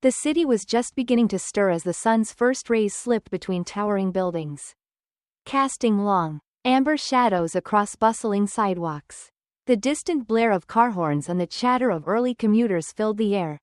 The city was just beginning to stir as the sun's first rays slipped between towering buildings, casting long, amber shadows across bustling sidewalks. The distant blare of car horns and the chatter of early commuters filled the air,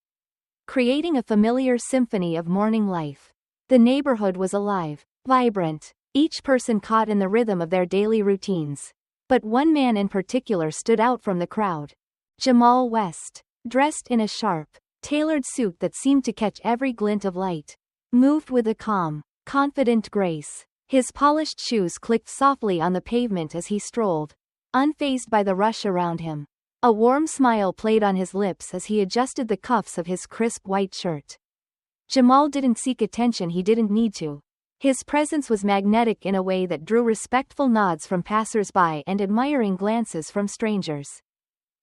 creating a familiar symphony of morning life. The neighborhood was alive, vibrant, each person caught in the rhythm of their daily routines. But one man in particular stood out from the crowd. Jamal West, dressed in a sharp, tailored suit that seemed to catch every glint of light, moved with a calm, confident grace. His polished shoes clicked softly on the pavement as he strolled, unfazed by the rush around him. A warm smile played on his lips as he adjusted the cuffs of his crisp white shirt. Jamal didn't seek attention he didn't need to. His presence was magnetic in a way that drew respectful nods from passers-by and admiring glances from strangers.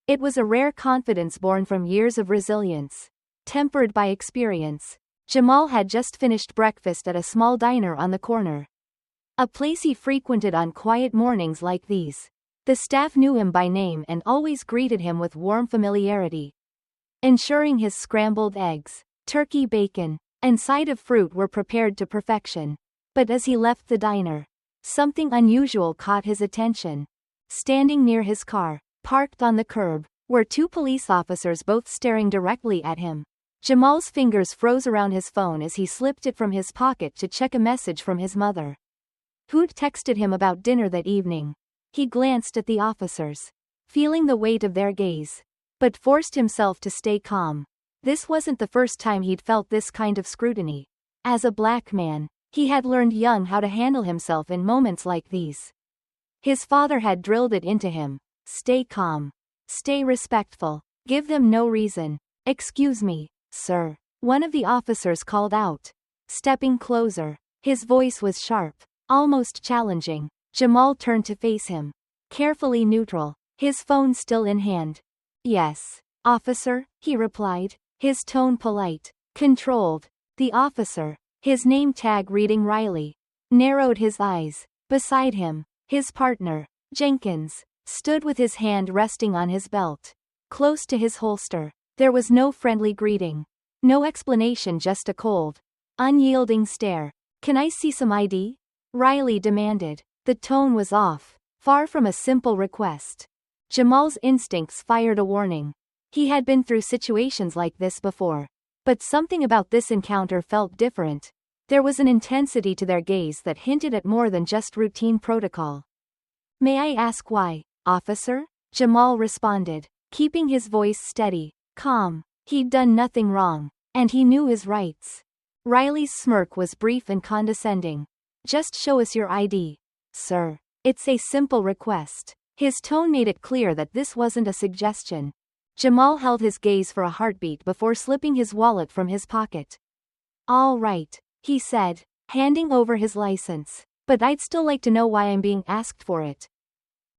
It was a rare confidence born from years of resilience, tempered by experience. Jamal had just finished breakfast at a small diner on the corner, a place he frequented on quiet mornings like these. The staff knew him by name and always greeted him with warm familiarity, ensuring his scrambled eggs, turkey bacon, and side of fruit were prepared to perfection. But as he left the diner, something unusual caught his attention. Standing near his car, parked on the curb, were two police officers both staring directly at him. Jamal's fingers froze around his phone as he slipped it from his pocket to check a message from his mother, who'd texted him about dinner that evening. He glanced at the officers, feeling the weight of their gaze, but forced himself to stay calm. This wasn't the first time he'd felt this kind of scrutiny. As a black man, he had learned young how to handle himself in moments like these. His father had drilled it into him. Stay calm. Stay respectful. Give them no reason. Excuse me, sir, one of the officers called out, stepping closer. His voice was sharp, almost challenging. Jamal turned to face him, carefully neutral, his phone still in hand. Yes, officer, he replied, his tone polite, controlled. The officer, his name tag reading Riley, narrowed his eyes. Beside him, his partner, Jenkins, stood with his hand resting on his belt, close to his holster. There was no friendly greeting, no explanation, just a cold, unyielding stare. Can I see some ID? Riley demanded. The tone was off, far from a simple request. Jamal's instincts fired a warning. He had been through situations like this before. But something about this encounter felt different. There was an intensity to their gaze that hinted at more than just routine protocol. May I ask why, officer? Jamal responded, keeping his voice steady, calm. He'd done nothing wrong, and he knew his rights. Riley's smirk was brief and condescending. Just show us your ID, sir. It's a simple request. His tone made it clear that this wasn't a suggestion. Jamal held his gaze for a heartbeat before slipping his wallet from his pocket. All right, he said, handing over his license. But I'd still like to know why I'm being asked for it.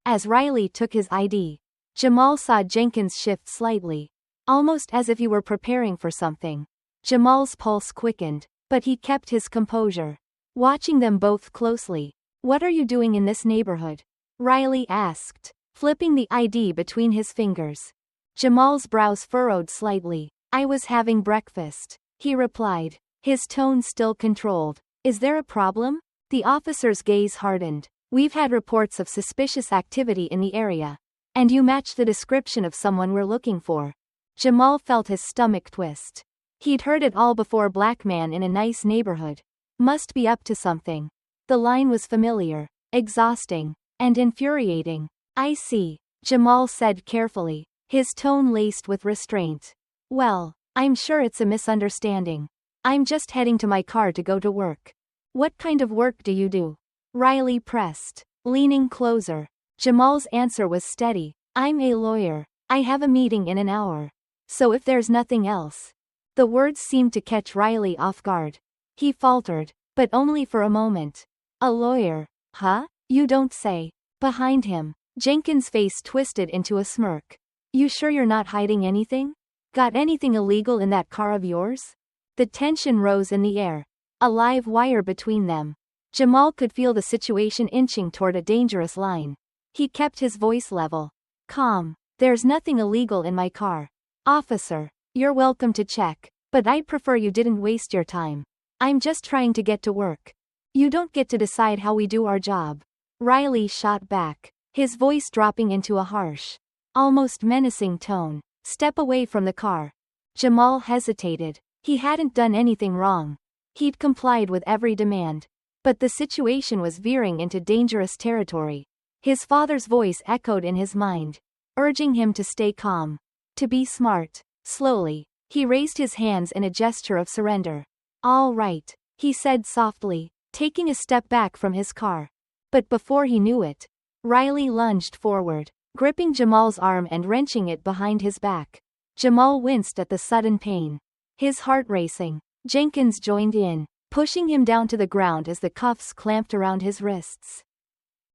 As Riley took his ID, Jamal saw Jenkins shift slightly, almost as if he were preparing for something. Jamal's pulse quickened, but he kept his composure, watching them both closely. What are you doing in this neighborhood? Riley asked, flipping the ID between his fingers. Jamal's brows furrowed slightly. I was having breakfast, he replied, his tone still controlled. Is there a problem? The officer's gaze hardened. We've had reports of suspicious activity in the area, and you match the description of someone we're looking for. Jamal felt his stomach twist. He'd heard it all before. Black man in a nice neighborhood. Must be up to something. The line was familiar, exhausting, and infuriating. I see, Jamal said carefully, his tone laced with restraint. Well, I'm sure it's a misunderstanding. I'm just heading to my car to go to work. What kind of work do you do? Riley pressed, leaning closer. Jamal's answer was steady. I'm a lawyer. I have a meeting in an hour. So if there's nothing else. The words seemed to catch Riley off guard. He faltered, but only for a moment. A lawyer? Huh? You don't say. Behind him, Jenkins' face twisted into a smirk. You sure you're not hiding anything? Got anything illegal in that car of yours? The tension rose in the air, a live wire between them. Jamal could feel the situation inching toward a dangerous line. He kept his voice level, calm. There's nothing illegal in my car. Officer, you're welcome to check. But I'd prefer you didn't waste your time. I'm just trying to get to work. You don't get to decide how we do our job. Riley shot back, his voice dropping into a harsh, almost menacing tone. Step away from the car. Jamal hesitated. He hadn't done anything wrong. He'd complied with every demand. But the situation was veering into dangerous territory. His father's voice echoed in his mind, urging him to stay calm, to be smart. Slowly, he raised his hands in a gesture of surrender. All right, he said softly, taking a step back from his car. But before he knew it, Riley lunged forward, gripping Jamal's arm and wrenching it behind his back. Jamal winced at the sudden pain, his heart racing. Jenkins joined in, pushing him down to the ground as the cuffs clamped around his wrists.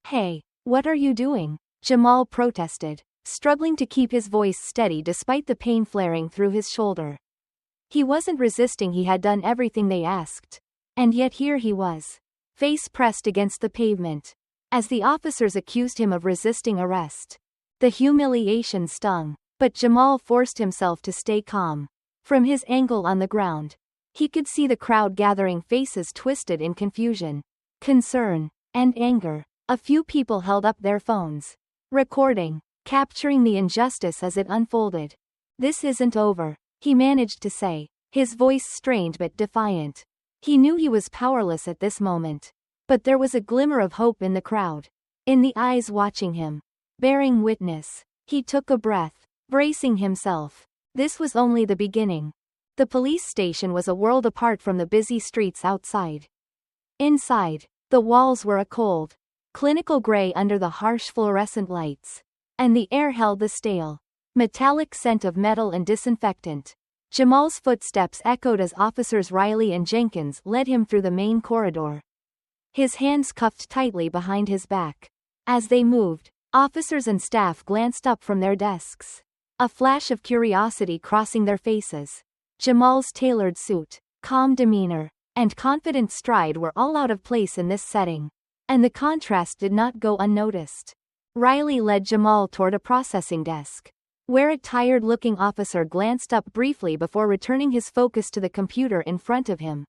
Hey, what are you doing? Jamal protested, struggling to keep his voice steady despite the pain flaring through his shoulder. He wasn't resisting, he had done everything they asked. And yet here he was, face pressed against the pavement, as the officers accused him of resisting arrest. The humiliation stung, but Jamal forced himself to stay calm. From his angle on the ground, he could see the crowd gathering, faces twisted in confusion, concern, and anger. A few people held up their phones, recording, capturing the injustice as it unfolded. This isn't over, he managed to say, his voice strained but defiant. He knew he was powerless at this moment. But there was a glimmer of hope in the crowd, in the eyes watching him, bearing witness. He took a breath, bracing himself. This was only the beginning. The police station was a world apart from the busy streets outside. Inside, the walls were a cold, clinical gray under the harsh fluorescent lights, and the air held the stale, metallic scent of metal and disinfectant. Jamal's footsteps echoed as officers Riley and Jenkins led him through the main corridor, his hands cuffed tightly behind his back. As they moved, officers and staff glanced up from their desks, a flash of curiosity crossing their faces. Jamal's tailored suit, calm demeanor, and confident stride were all out of place in this setting, and the contrast did not go unnoticed. Riley led Jamal toward a processing desk, where a tired-looking officer glanced up briefly before returning his focus to the computer in front of him.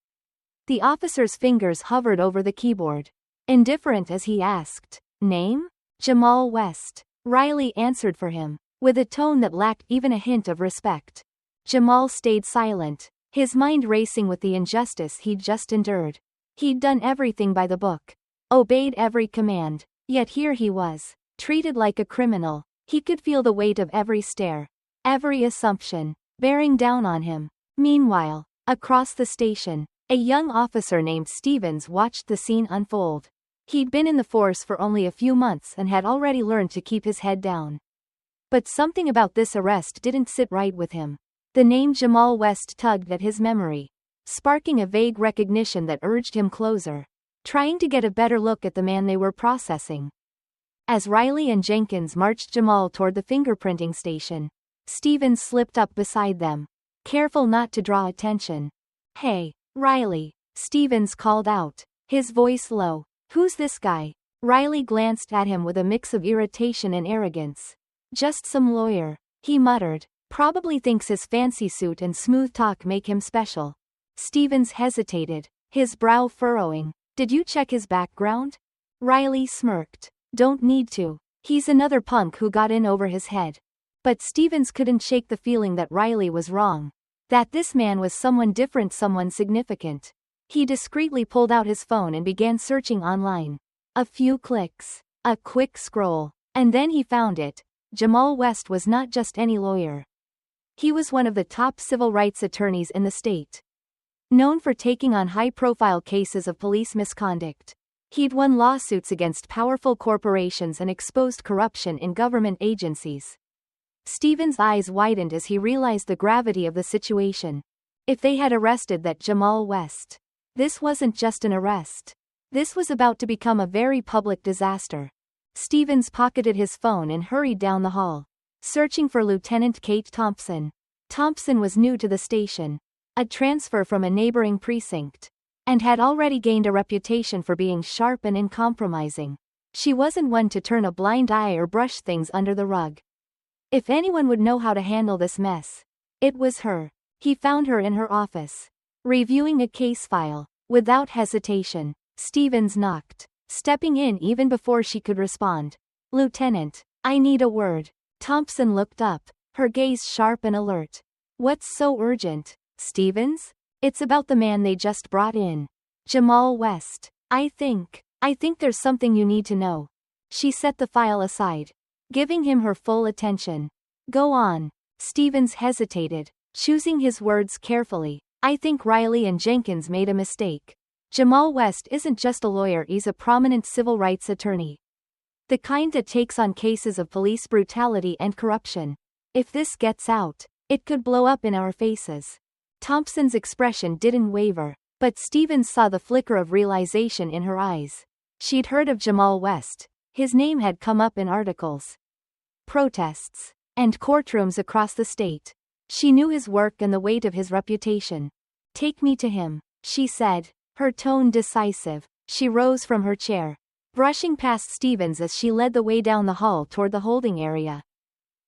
The officer's fingers hovered over the keyboard, indifferent as he asked, "Name?" "Jamal West." Riley answered for him, with a tone that lacked even a hint of respect. Jamal stayed silent, his mind racing with the injustice he'd just endured. He'd done everything by the book, obeyed every command, yet here he was, treated like a criminal. He could feel the weight of every stare, every assumption, bearing down on him. Meanwhile, across the station, a young officer named Stevens watched the scene unfold. He'd been in the force for only a few months and had already learned to keep his head down. But something about this arrest didn't sit right with him. The name Jamal West tugged at his memory, sparking a vague recognition that urged him closer, trying to get a better look at the man they were processing. As Riley and Jenkins marched Jamal toward the fingerprinting station, Stevens slipped up beside them, careful not to draw attention. "Hey, Riley," Stevens called out, his voice low. "Who's this guy?" Riley glanced at him with a mix of irritation and arrogance. "Just some lawyer," he muttered. "Probably thinks his fancy suit and smooth talk make him special." Stevens hesitated, his brow furrowing. "Did you check his background?" Riley smirked. "Don't need to. He's another punk who got in over his head." But Stevens couldn't shake the feeling that Riley was wrong, that this man was someone different, someone significant. He discreetly pulled out his phone and began searching online. A few clicks, a quick scroll, and then he found it. Jamal West was not just any lawyer. He was one of the top civil rights attorneys in the state, known for taking on high-profile cases of police misconduct. He'd won lawsuits against powerful corporations and exposed corruption in government agencies. Stevens' eyes widened as he realized the gravity of the situation. If they had arrested that Jamal West, this wasn't just an arrest. This was about to become a very public disaster. Stevens pocketed his phone and hurried down the hall, searching for Lieutenant Kate Thompson. Thompson was new to the station, a transfer from a neighboring precinct, and had already gained a reputation for being sharp and uncompromising. She wasn't one to turn a blind eye or brush things under the rug. If anyone would know how to handle this mess, it was her. He found her in her office, reviewing a case file. Without hesitation, Stevens knocked, stepping in even before she could respond. "Lieutenant, I need a word." Thompson looked up, her gaze sharp and alert. "What's so urgent, Stevens?" "It's about the man they just brought in. Jamal West. I think there's something you need to know." She set the file aside, giving him her full attention. "Go on." Stevens hesitated, choosing his words carefully. "I think Riley and Jenkins made a mistake. Jamal West isn't just a lawyer, he's a prominent civil rights attorney. The kind that takes on cases of police brutality and corruption. If this gets out, it could blow up in our faces." Thompson's expression didn't waver, but Stevens saw the flicker of realization in her eyes. She'd heard of Jamal West. His name had come up in articles, protests, and courtrooms across the state. She knew his work and the weight of his reputation. "Take me to him," she said, her tone decisive. She rose from her chair, brushing past Stevens as she led the way down the hall toward the holding area.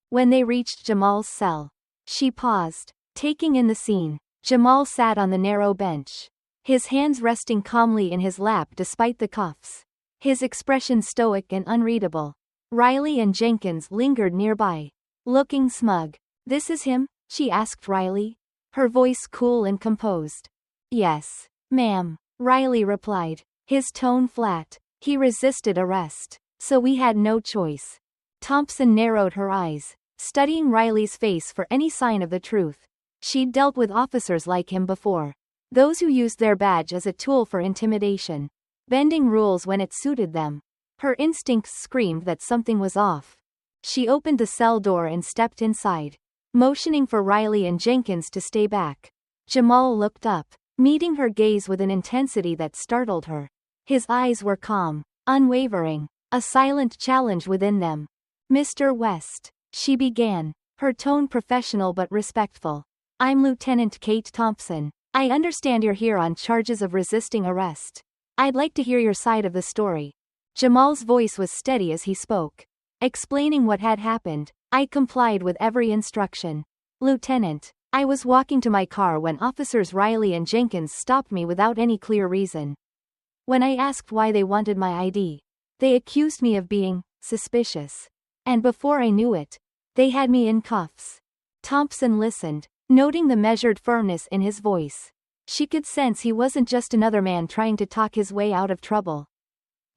When they reached Jamal's cell, she paused, taking in the scene. Jamal sat on the narrow bench, his hands resting calmly in his lap despite the cuffs, his expression stoic and unreadable. Riley and Jenkins lingered nearby, looking smug. "This is him?" she asked Riley, her voice cool and composed. "Yes, ma'am," Riley replied, his tone flat. "He resisted arrest, so we had no choice." Thompson narrowed her eyes, studying Riley's face for any sign of the truth. She'd dealt with officers like him before. Those who used their badge as a tool for intimidation, bending rules when it suited them. Her instincts screamed that something was off. She opened the cell door and stepped inside, motioning for Riley and Jenkins to stay back. Jamal looked up, meeting her gaze with an intensity that startled her. His eyes were calm, unwavering, a silent challenge within them. "Mr. West," she began, her tone professional but respectful. "I'm Lieutenant Kate Thompson. I understand you're here on charges of resisting arrest. I'd like to hear your side of the story." Jamal's voice was steady as he spoke, explaining what had happened. "I complied with every instruction, Lieutenant. I was walking to my car when officers Riley and Jenkins stopped me without any clear reason. When I asked why they wanted my ID, they accused me of being suspicious. And before I knew it, they had me in cuffs." Thompson listened, noting the measured firmness in his voice. She could sense he wasn't just another man trying to talk his way out of trouble.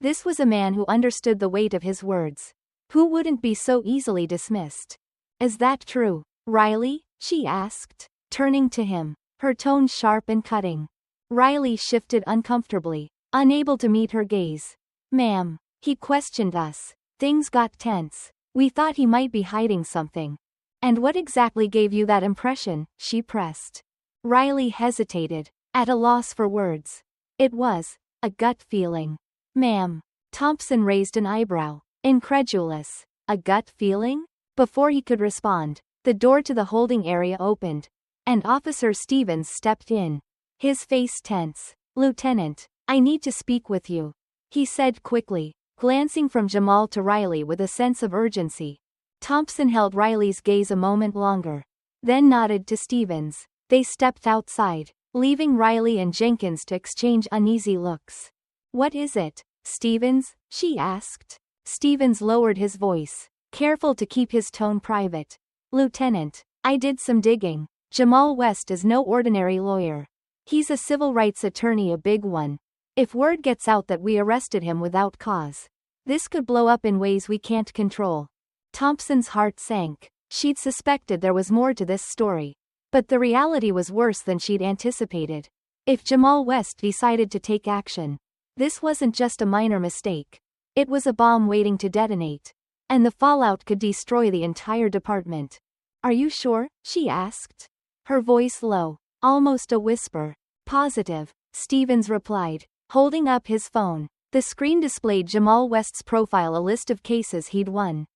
This was a man who understood the weight of his words, who wouldn't be so easily dismissed. "Is that true, Riley?" she asked, turning to him, her tone sharp and cutting. Riley shifted uncomfortably, unable to meet her gaze. "Ma'am, he questioned us. Things got tense. We thought he might be hiding something." "And what exactly gave you that impression?" she pressed. Riley hesitated, at a loss for words. "It was a gut feeling, ma'am." Thompson raised an eyebrow, incredulous. "A gut feeling?" Before he could respond, the door to the holding area opened, and Officer Stevens stepped in, his face tense. "Lieutenant, I need to speak with you," he said quickly, glancing from Jamal to Riley with a sense of urgency. Thompson held Riley's gaze a moment longer, then nodded to Stevens. They stepped outside, leaving Riley and Jenkins to exchange uneasy looks. "What is it, Stevens?" she asked. Stevens lowered his voice, careful to keep his tone private. "Lieutenant, I did some digging. Jamal West is no ordinary lawyer. He's a civil rights attorney, a big one. If word gets out that we arrested him without cause, this could blow up in ways we can't control." Thompson's heart sank. She'd suspected there was more to this story, but the reality was worse than she'd anticipated. If Jamal West decided to take action, this wasn't just a minor mistake. It was a bomb waiting to detonate, and the fallout could destroy the entire department. "Are you sure?" she asked, her voice low, almost a whisper. "Positive," Stevens replied, holding up his phone. The screen displayed Jamal West's profile, a list of cases he'd won,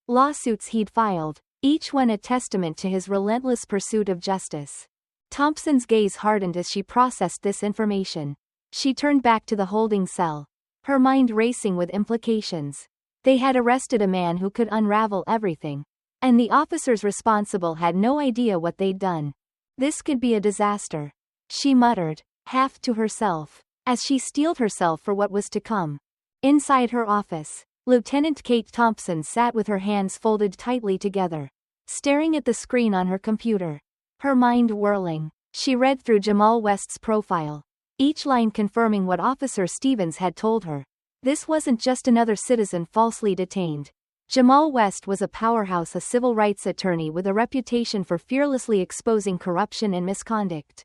lawsuits he'd filed, each one a testament to his relentless pursuit of justice. Thompson's gaze hardened as she processed this information. She turned back to the holding cell, her mind racing with implications. They had arrested a man who could unravel everything, and the officers responsible had no idea what they'd done. This could be a disaster, she muttered, half to herself, as she steeled herself for what was to come. Inside her office, Lieutenant Kate Thompson sat with her hands folded tightly together, staring at the screen on her computer. Her mind whirling, she read through Jamal West's profile, each line confirming what Officer Stevens had told her. This wasn't just another citizen falsely detained. Jamal West was a powerhouse, a civil rights attorney with a reputation for fearlessly exposing corruption and misconduct.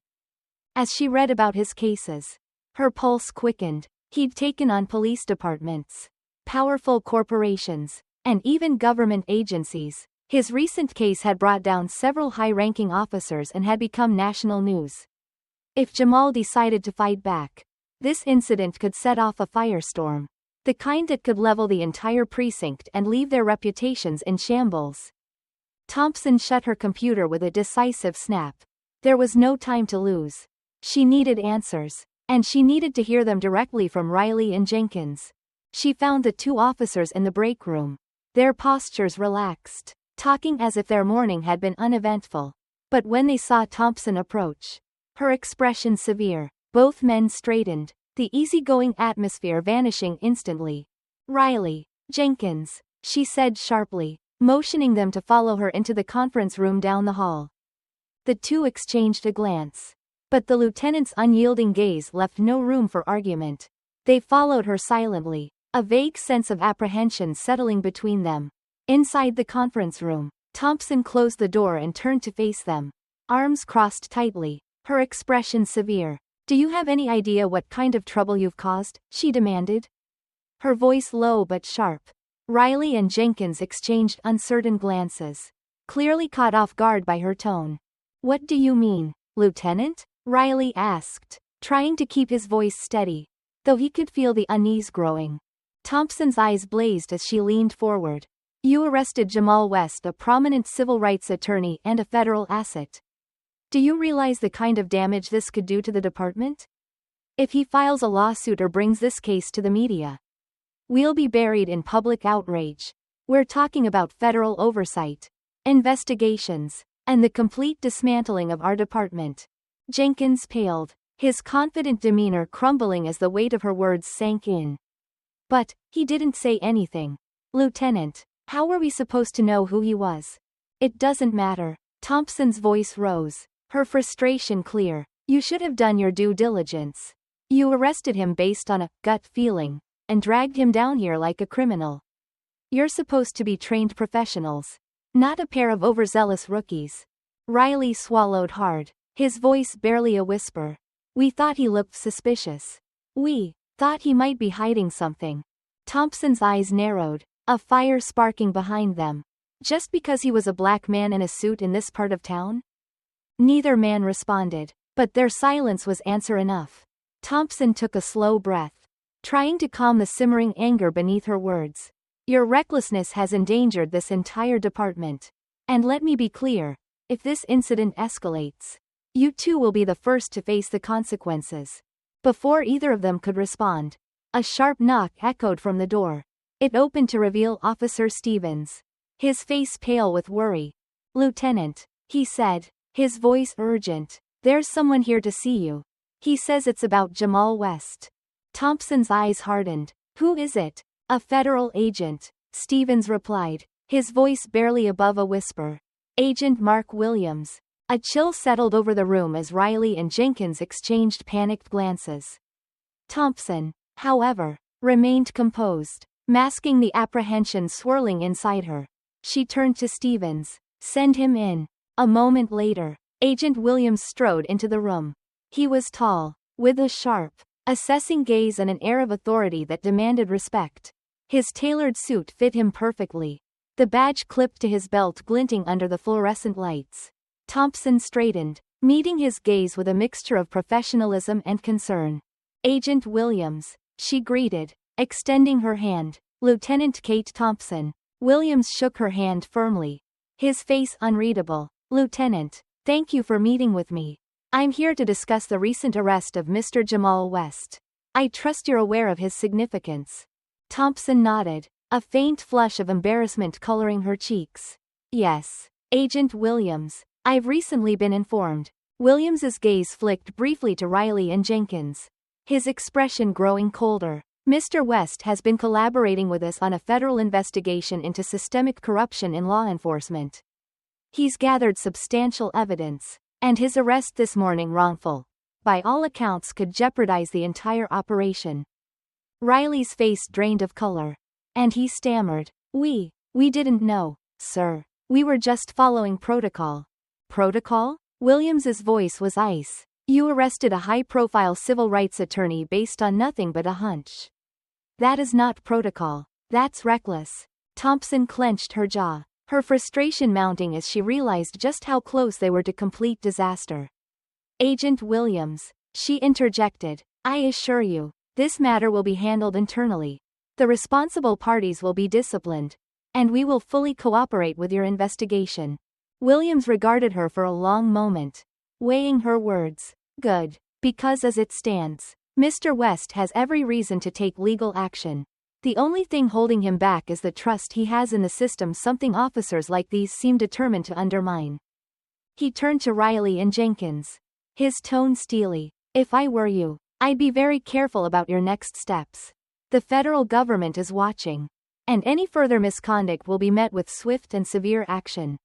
As she read about his cases, her pulse quickened. He'd taken on police departments, powerful corporations, and even government agencies. His recent case had brought down several high-ranking officers and had become national news. If Jamal decided to fight back, this incident could set off a firestorm, the kind that could level the entire precinct and leave their reputations in shambles. Thompson shut her computer with a decisive snap. There was no time to lose. She needed answers, and she needed to hear them directly from Riley and Jenkins. She found the two officers in the break room, their postures relaxed, talking as if their morning had been uneventful. But when they saw Thompson approach, her expression severe, both men straightened, the easygoing atmosphere vanishing instantly. "Riley, Jenkins," she said sharply, motioning them to follow her into the conference room down the hall. The two exchanged a glance, but the lieutenant's unyielding gaze left no room for argument. They followed her silently, a vague sense of apprehension settling between them. Inside the conference room, Thompson closed the door and turned to face them, arms crossed tightly, her expression severe. "Do you have any idea what kind of trouble you've caused?" she demanded. Her voice low but sharp. Riley and Jenkins exchanged uncertain glances, clearly caught off guard by her tone. "What do you mean, Lieutenant?" Riley asked, trying to keep his voice steady, though he could feel the unease growing. Thompson's eyes blazed as she leaned forward. "You arrested Jamal West, a prominent civil rights attorney and a federal asset. Do you realize the kind of damage this could do to the department? If he files a lawsuit or brings this case to the media, we'll be buried in public outrage. We're talking about federal oversight, investigations, and the complete dismantling of our department." Jenkins paled, his confident demeanor crumbling as the weight of her words sank in. "But, he didn't say anything. Lieutenant, how were we supposed to know who he was?" "It doesn't matter." Thompson's voice rose, her frustration clear. "You should have done your due diligence. You arrested him based on a gut feeling, and dragged him down here like a criminal. You're supposed to be trained professionals, not a pair of overzealous rookies." Riley swallowed hard, his voice barely a whisper. "We thought he looked suspicious. We thought he might be hiding something." Thompson's eyes narrowed, a fire sparking behind them. "Just because he was a black man in a suit in this part of town?" Neither man responded, but their silence was answer enough. Thompson took a slow breath, trying to calm the simmering anger beneath her words. "Your recklessness has endangered this entire department. And let me be clear, if this incident escalates, you two will be the first to face the consequences." Before either of them could respond, a sharp knock echoed from the door. It opened to reveal Officer Stevens, his face pale with worry. "Lieutenant," he said, his voice urgent, "there's someone here to see you. He says it's about Jamal West." Thompson's eyes hardened. "Who is it?" "A federal agent," Stevens replied, his voice barely above a whisper. "Agent Mark Williams." A chill settled over the room as Riley and Jenkins exchanged panicked glances. Thompson, however, remained composed, masking the apprehension swirling inside her. She turned to Stevens. "Send him in." A moment later, Agent Williams strode into the room. He was tall, with a sharp, assessing gaze and an air of authority that demanded respect. His tailored suit fit him perfectly, the badge clipped to his belt glinting under the fluorescent lights. Thompson straightened, meeting his gaze with a mixture of professionalism and concern. "Agent Williams," she greeted, extending her hand. "Lieutenant Kate Thompson." Williams shook her hand firmly, his face unreadable. "Lieutenant, thank you for meeting with me. I'm here to discuss the recent arrest of Mr. Jamal West. I trust you're aware of his significance." Thompson nodded, a faint flush of embarrassment coloring her cheeks. "Yes, Agent Williams, I've recently been informed. Williams's gaze flicked briefly to Riley and Jenkins, his expression growing colder. Mr. West has been collaborating with us on a federal investigation into systemic corruption in law enforcement. He's gathered substantial evidence, and his arrest this morning wrongful, by all accounts, could jeopardize the entire operation. Riley's face drained of color, and he stammered, We didn't know, sir. We were just following protocol. Protocol? Williams's voice was ice. You arrested a high-profile civil rights attorney based on nothing but a hunch. That is not protocol. That's reckless. Thompson clenched her jaw, her frustration mounting as she realized just how close they were to complete disaster. Agent Williams, she interjected, I assure you, this matter will be handled internally. The responsible parties will be disciplined, and we will fully cooperate with your investigation. Williams regarded her for a long moment, weighing her words. Good. Because as it stands, Mr. West has every reason to take legal action. The only thing holding him back is the trust he has in the system, something officers like these seem determined to undermine. He turned to Riley and Jenkins, his tone steely. If I were you, I'd be very careful about your next steps. The federal government is watching, and any further misconduct will be met with swift and severe action.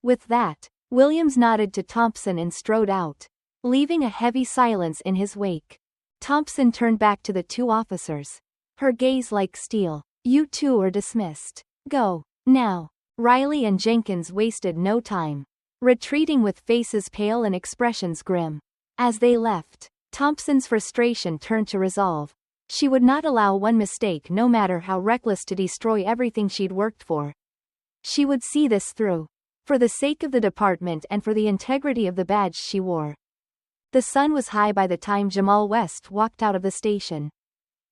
With that, Williams nodded to Thompson and strode out, leaving a heavy silence in his wake. Thompson turned back to the two officers, her gaze like steel. You two are dismissed. Go. Now. Riley and Jenkins wasted no time, retreating with faces pale and expressions grim. As they left, Thompson's frustration turned to resolve. She would not allow one mistake, no matter how reckless, to destroy everything she'd worked for. She would see this through, for the sake of the department and for the integrity of the badge she wore. The sun was high by the time Jamal West walked out of the station.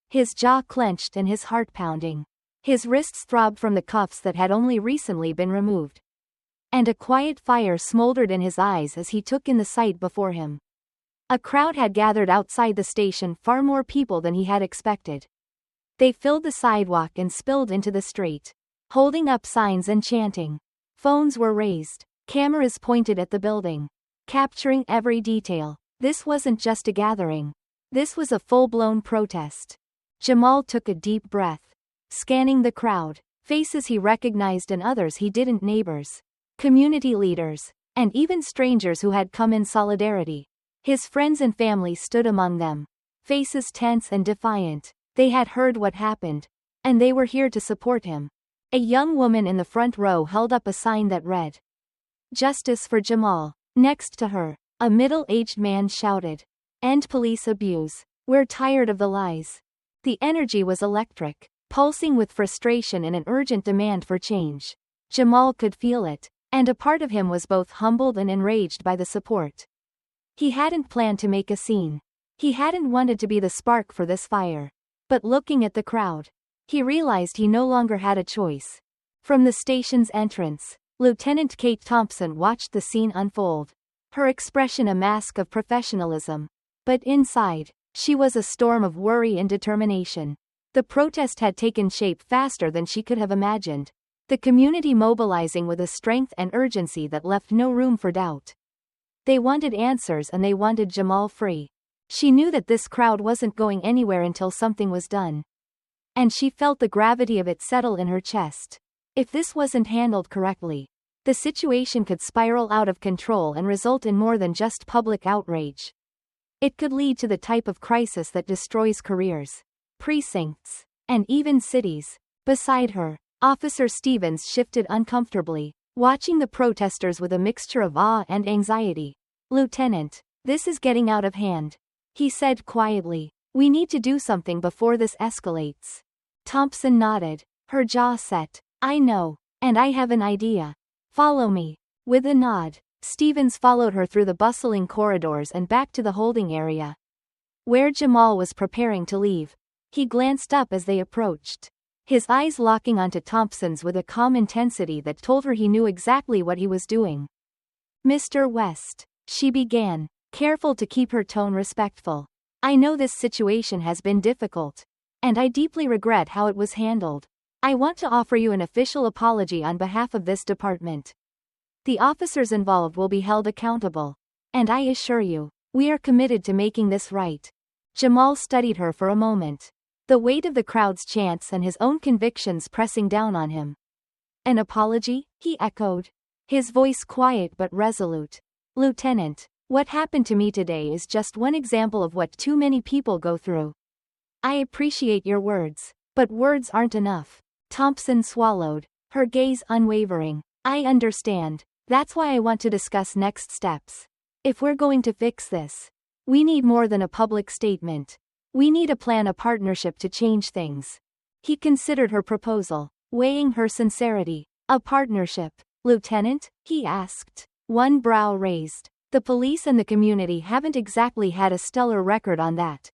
His jaw clenched and his heart pounding. His wrists throbbed from the cuffs that had only recently been removed. And a quiet fire smoldered in his eyes as he took in the sight before him. A crowd had gathered outside the station, far more people than he had expected. They filled the sidewalk and spilled into the street, holding up signs and chanting. Phones were raised, cameras pointed at the building, capturing every detail. This wasn't just a gathering. This was a full-blown protest. Jamal took a deep breath, scanning the crowd, faces he recognized and others he didn't, neighbors, community leaders, and even strangers who had come in solidarity. His friends and family stood among them, faces tense and defiant. They had heard what happened, and they were here to support him. A young woman in the front row held up a sign that read, Justice for Jamal. Next to her, a middle-aged man shouted, End police abuse. We're tired of the lies. The energy was electric, pulsing with frustration and an urgent demand for change. Jamal could feel it, and a part of him was both humbled and enraged by the support. He hadn't planned to make a scene. He hadn't wanted to be the spark for this fire. But looking at the crowd, he realized he no longer had a choice. From the station's entrance, Lieutenant Kate Thompson watched the scene unfold, her expression a mask of professionalism. But inside, she was a storm of worry and determination. The protest had taken shape faster than she could have imagined, the community mobilizing with a strength and urgency that left no room for doubt. They wanted answers and they wanted Jamal free. She knew that this crowd wasn't going anywhere until something was done. And she felt the gravity of it settle in her chest. If this wasn't handled correctly, the situation could spiral out of control and result in more than just public outrage. It could lead to the type of crisis that destroys careers, precincts, and even cities. Beside her, Officer Stevens shifted uncomfortably, watching the protesters with a mixture of awe and anxiety. Lieutenant, this is getting out of hand, he said quietly. We need to do something before this escalates. Thompson nodded, her jaw set. I know, and I have an idea. Follow me. With a nod, Stevens followed her through the bustling corridors and back to the holding area, where Jamal was preparing to leave. He glanced up as they approached, his eyes locking onto Thompson's with a calm intensity that told her he knew exactly what he was doing. Mr. West, she began, careful to keep her tone respectful. I know this situation has been difficult, and I deeply regret how it was handled. I want to offer you an official apology on behalf of this department. The officers involved will be held accountable, And I assure you, we are committed to making this right. Jamal studied her for a moment. The weight of the crowd's chants and his own convictions pressing down on him. An apology? He echoed. His voice quiet but resolute. Lieutenant, what happened to me today is just one example of what too many people go through. I appreciate your words, but words aren't enough. Thompson swallowed, her gaze unwavering. I understand. That's why I want to discuss next steps. If we're going to fix this, we need more than a public statement. We need a plan, a partnership to change things. He considered her proposal, weighing her sincerity. A partnership, Lieutenant? He asked, one brow raised. The police and the community haven't exactly had a stellar record on that.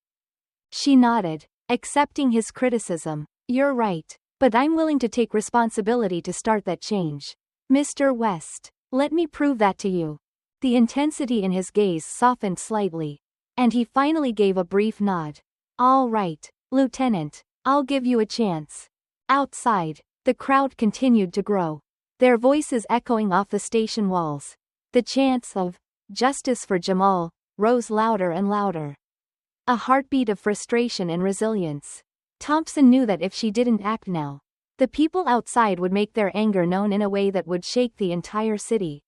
She nodded, accepting his criticism. You're right, but I'm willing to take responsibility to start that change. Mr. West, let me prove that to you. The intensity in his gaze softened slightly, and he finally gave a brief nod. All right, Lieutenant, I'll give you a chance. Outside, the crowd continued to grow, their voices echoing off the station walls. The chants of "Justice for Jamal" rose louder and louder. A heartbeat of frustration and resilience. Thompson knew that if she didn't act now, the people outside would make their anger known in a way that would shake the entire city.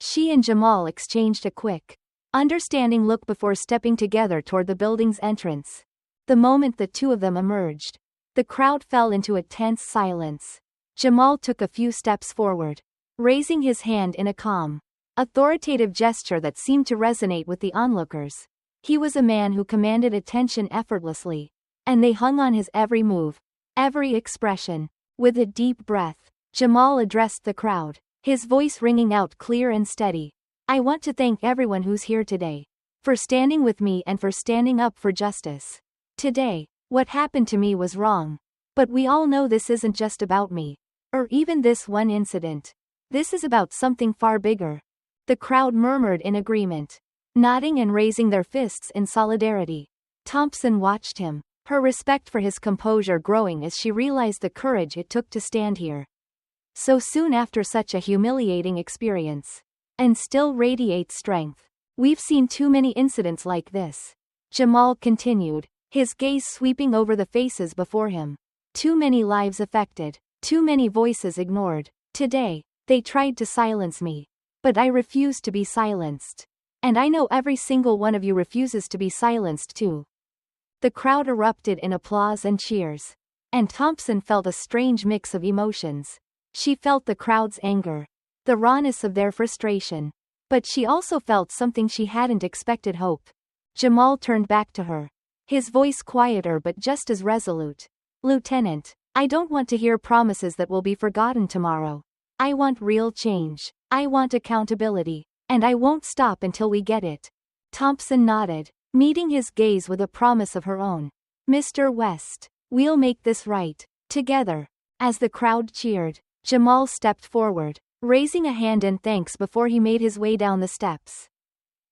She and Jamal exchanged a quick, understanding look before stepping together toward the building's entrance. The moment the two of them emerged, the crowd fell into a tense silence. Jamal took a few steps forward, raising his hand in a calm, authoritative gesture that seemed to resonate with the onlookers. He was a man who commanded attention effortlessly, and they hung on his every move, every expression. With a deep breath, Jamal addressed the crowd, his voice ringing out clear and steady. I want to thank everyone who's here today, for standing with me and for standing up for justice. Today, what happened to me was wrong. But we all know this isn't just about me, or even this one incident. This is about something far bigger. The crowd murmured in agreement, nodding and raising their fists in solidarity. Thompson watched him, her respect for his composure growing as she realized the courage it took to stand here so soon after such a humiliating experience, and still radiate strength. We've seen too many incidents like this. Jamal continued, his gaze sweeping over the faces before him. Too many lives affected, too many voices ignored. Today, they tried to silence me. But I refuse to be silenced. And I know every single one of you refuses to be silenced too. The crowd erupted in applause and cheers. And Thompson felt a strange mix of emotions. She felt the crowd's anger, the rawness of their frustration. But she also felt something she hadn't expected: hope. Jamal turned back to her, his voice quieter but just as resolute. Lieutenant, I don't want to hear promises that will be forgotten tomorrow. I want real change. I want accountability. And I won't stop until we get it. Thompson nodded, meeting his gaze with a promise of her own. Mr. West, we'll make this right. Together. As the crowd cheered, Jamal stepped forward, raising a hand in thanks before he made his way down the steps.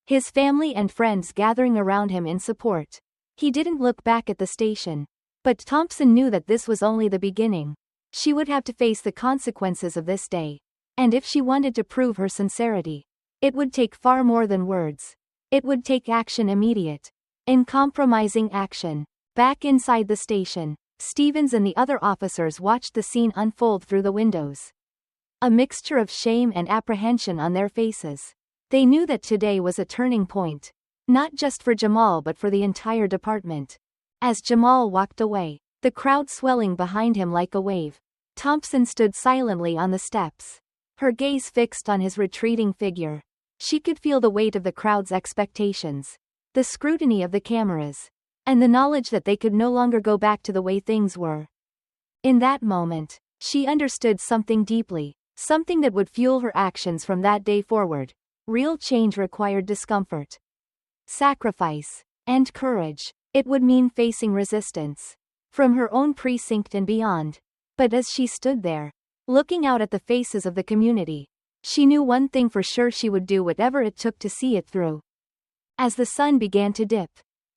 His family and friends gathering around him in support. He didn't look back at the station. But Thompson knew that this was only the beginning. She would have to face the consequences of this day. And if she wanted to prove her sincerity, it would take far more than words. It would take action, immediate, uncompromising action. Back inside the station, Stevens and the other officers watched the scene unfold through the windows. A mixture of shame and apprehension on their faces. They knew that today was a turning point. Not just for Jamal but for the entire department. As Jamal walked away, the crowd swelling behind him like a wave, Thompson stood silently on the steps, her gaze fixed on his retreating figure. She could feel the weight of the crowd's expectations, the scrutiny of the cameras, and the knowledge that they could no longer go back to the way things were. In that moment, she understood something deeply, something that would fuel her actions from that day forward. Real change required discomfort, sacrifice, and courage. It would mean facing resistance from her own precinct and beyond. But as she stood there, looking out at the faces of the community, she knew one thing for sure: she would do whatever it took to see it through. As the sun began to dip,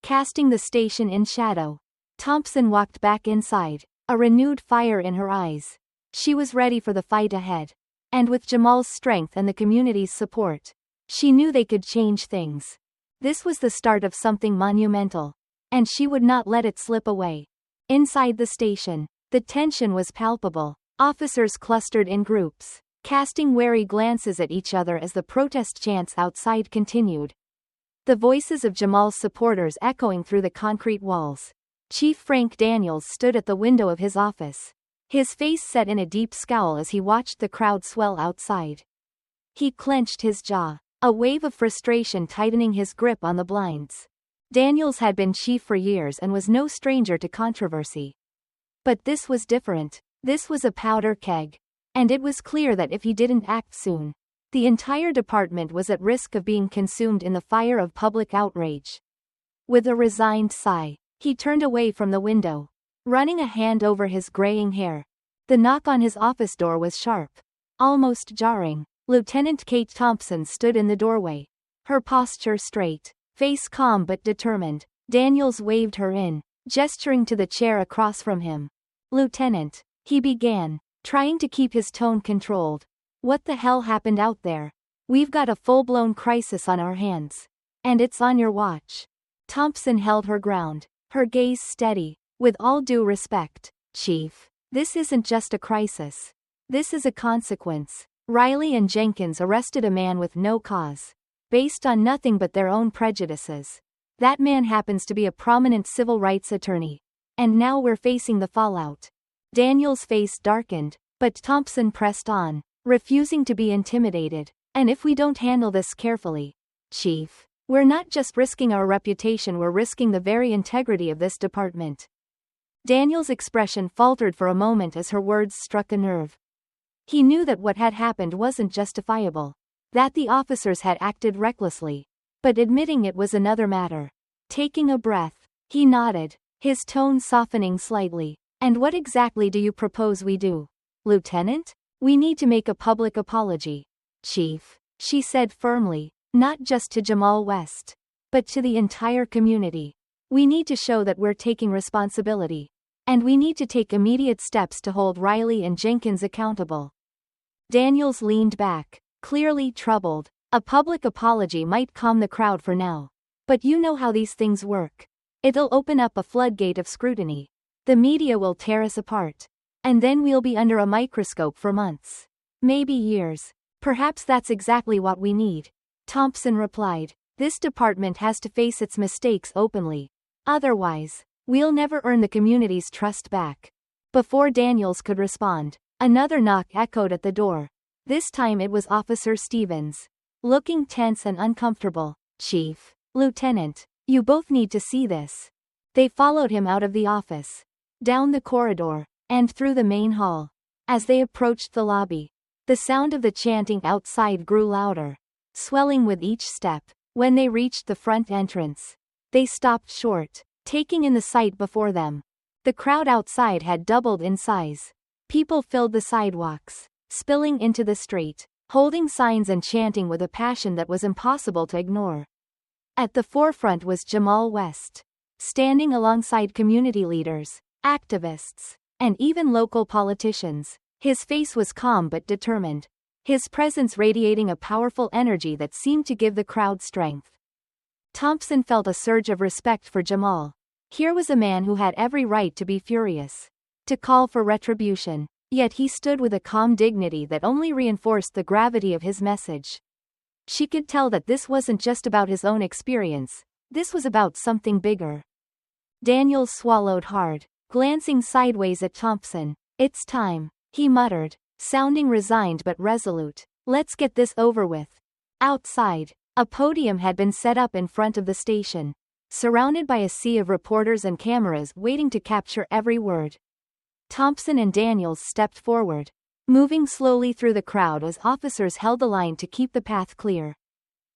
casting the station in shadow, Thompson walked back inside, a renewed fire in her eyes. She was ready for the fight ahead. And with Jamal's strength and the community's support, She knew they could change things. This was the start of something monumental. And she would not let it slip away. Inside the station, the tension was palpable. Officers clustered in groups, casting wary glances at each other as the protest chants outside continued. The voices of Jamal's supporters echoing through the concrete walls. Chief Frank Daniels stood at the window of his office. His face set in a deep scowl as he watched the crowd swell outside. He clenched his jaw, a wave of frustration tightening his grip on the blinds. Daniels had been chief for years and was no stranger to controversy. But this was different. This was a powder keg. And it was clear that if he didn't act soon, the entire department was at risk of being consumed in the fire of public outrage. With a resigned sigh, he turned away from the window, running a hand over his graying hair. The knock on his office door was sharp, almost jarring. Lieutenant Kate Thompson stood in the doorway, her posture straight, face calm but determined. Daniels waved her in, gesturing to the chair across from him. "Lieutenant," he began, trying to keep his tone controlled. "What the hell happened out there? We've got a full-blown crisis on our hands. And it's on your watch." Thompson held her ground, her gaze steady. "With all due respect, Chief, this isn't just a crisis. This is a consequence. Riley and Jenkins arrested a man with no cause, based on nothing but their own prejudices. That man happens to be a prominent civil rights attorney. And now we're facing the fallout." Daniel's face darkened, but Thompson pressed on, refusing to be intimidated. "And if we don't handle this carefully, Chief, we're not just risking our reputation, we're risking the very integrity of this department." Daniel's expression faltered for a moment as her words struck a nerve. He knew that what had happened wasn't justifiable, that the officers had acted recklessly. But admitting it was another matter. Taking a breath, he nodded, his tone softening slightly. "And what exactly do you propose we do, Lieutenant?" "We need to make a public apology, Chief," she said firmly, "not just to Jamal West, but to the entire community. We need to show that we're taking responsibility. And we need to take immediate steps to hold Riley and Jenkins accountable." Daniels leaned back, clearly troubled. A public apology might calm the crowd for now. But you know how these things work. It'll open up a floodgate of scrutiny. The media will tear us apart. And then we'll be under a microscope for months. Maybe years. "Perhaps that's exactly what we need," Thompson replied. "This department has to face its mistakes openly. Otherwise, we'll never earn the community's trust back." Before Daniels could respond, another knock echoed at the door. This time it was Officer Stevens, looking tense and uncomfortable. "Chief, Lieutenant, you both need to see this." They followed him out of the office, down the corridor, and through the main hall. As they approached the lobby, the sound of the chanting outside grew louder, swelling with each step. When they reached the front entrance, they stopped short, taking in the sight before them. The crowd outside had doubled in size. People filled the sidewalks, spilling into the street, holding signs and chanting with a passion that was impossible to ignore. At the forefront was Jamal West, standing alongside community leaders, activists, and even local politicians. His face was calm but determined, his presence radiating a powerful energy that seemed to give the crowd strength. Thompson felt a surge of respect for Jamal. Here was a man who had every right to be furious, to call for retribution, yet he stood with a calm dignity that only reinforced the gravity of his message. She could tell that this wasn't just about his own experience, this was about something bigger. Daniels swallowed hard, glancing sideways at Thompson. "It's time," he muttered, sounding resigned but resolute. "Let's get this over with." Outside, a podium had been set up in front of the station, surrounded by a sea of reporters and cameras waiting to capture every word. Thompson and Daniels stepped forward, moving slowly through the crowd as officers held the line to keep the path clear.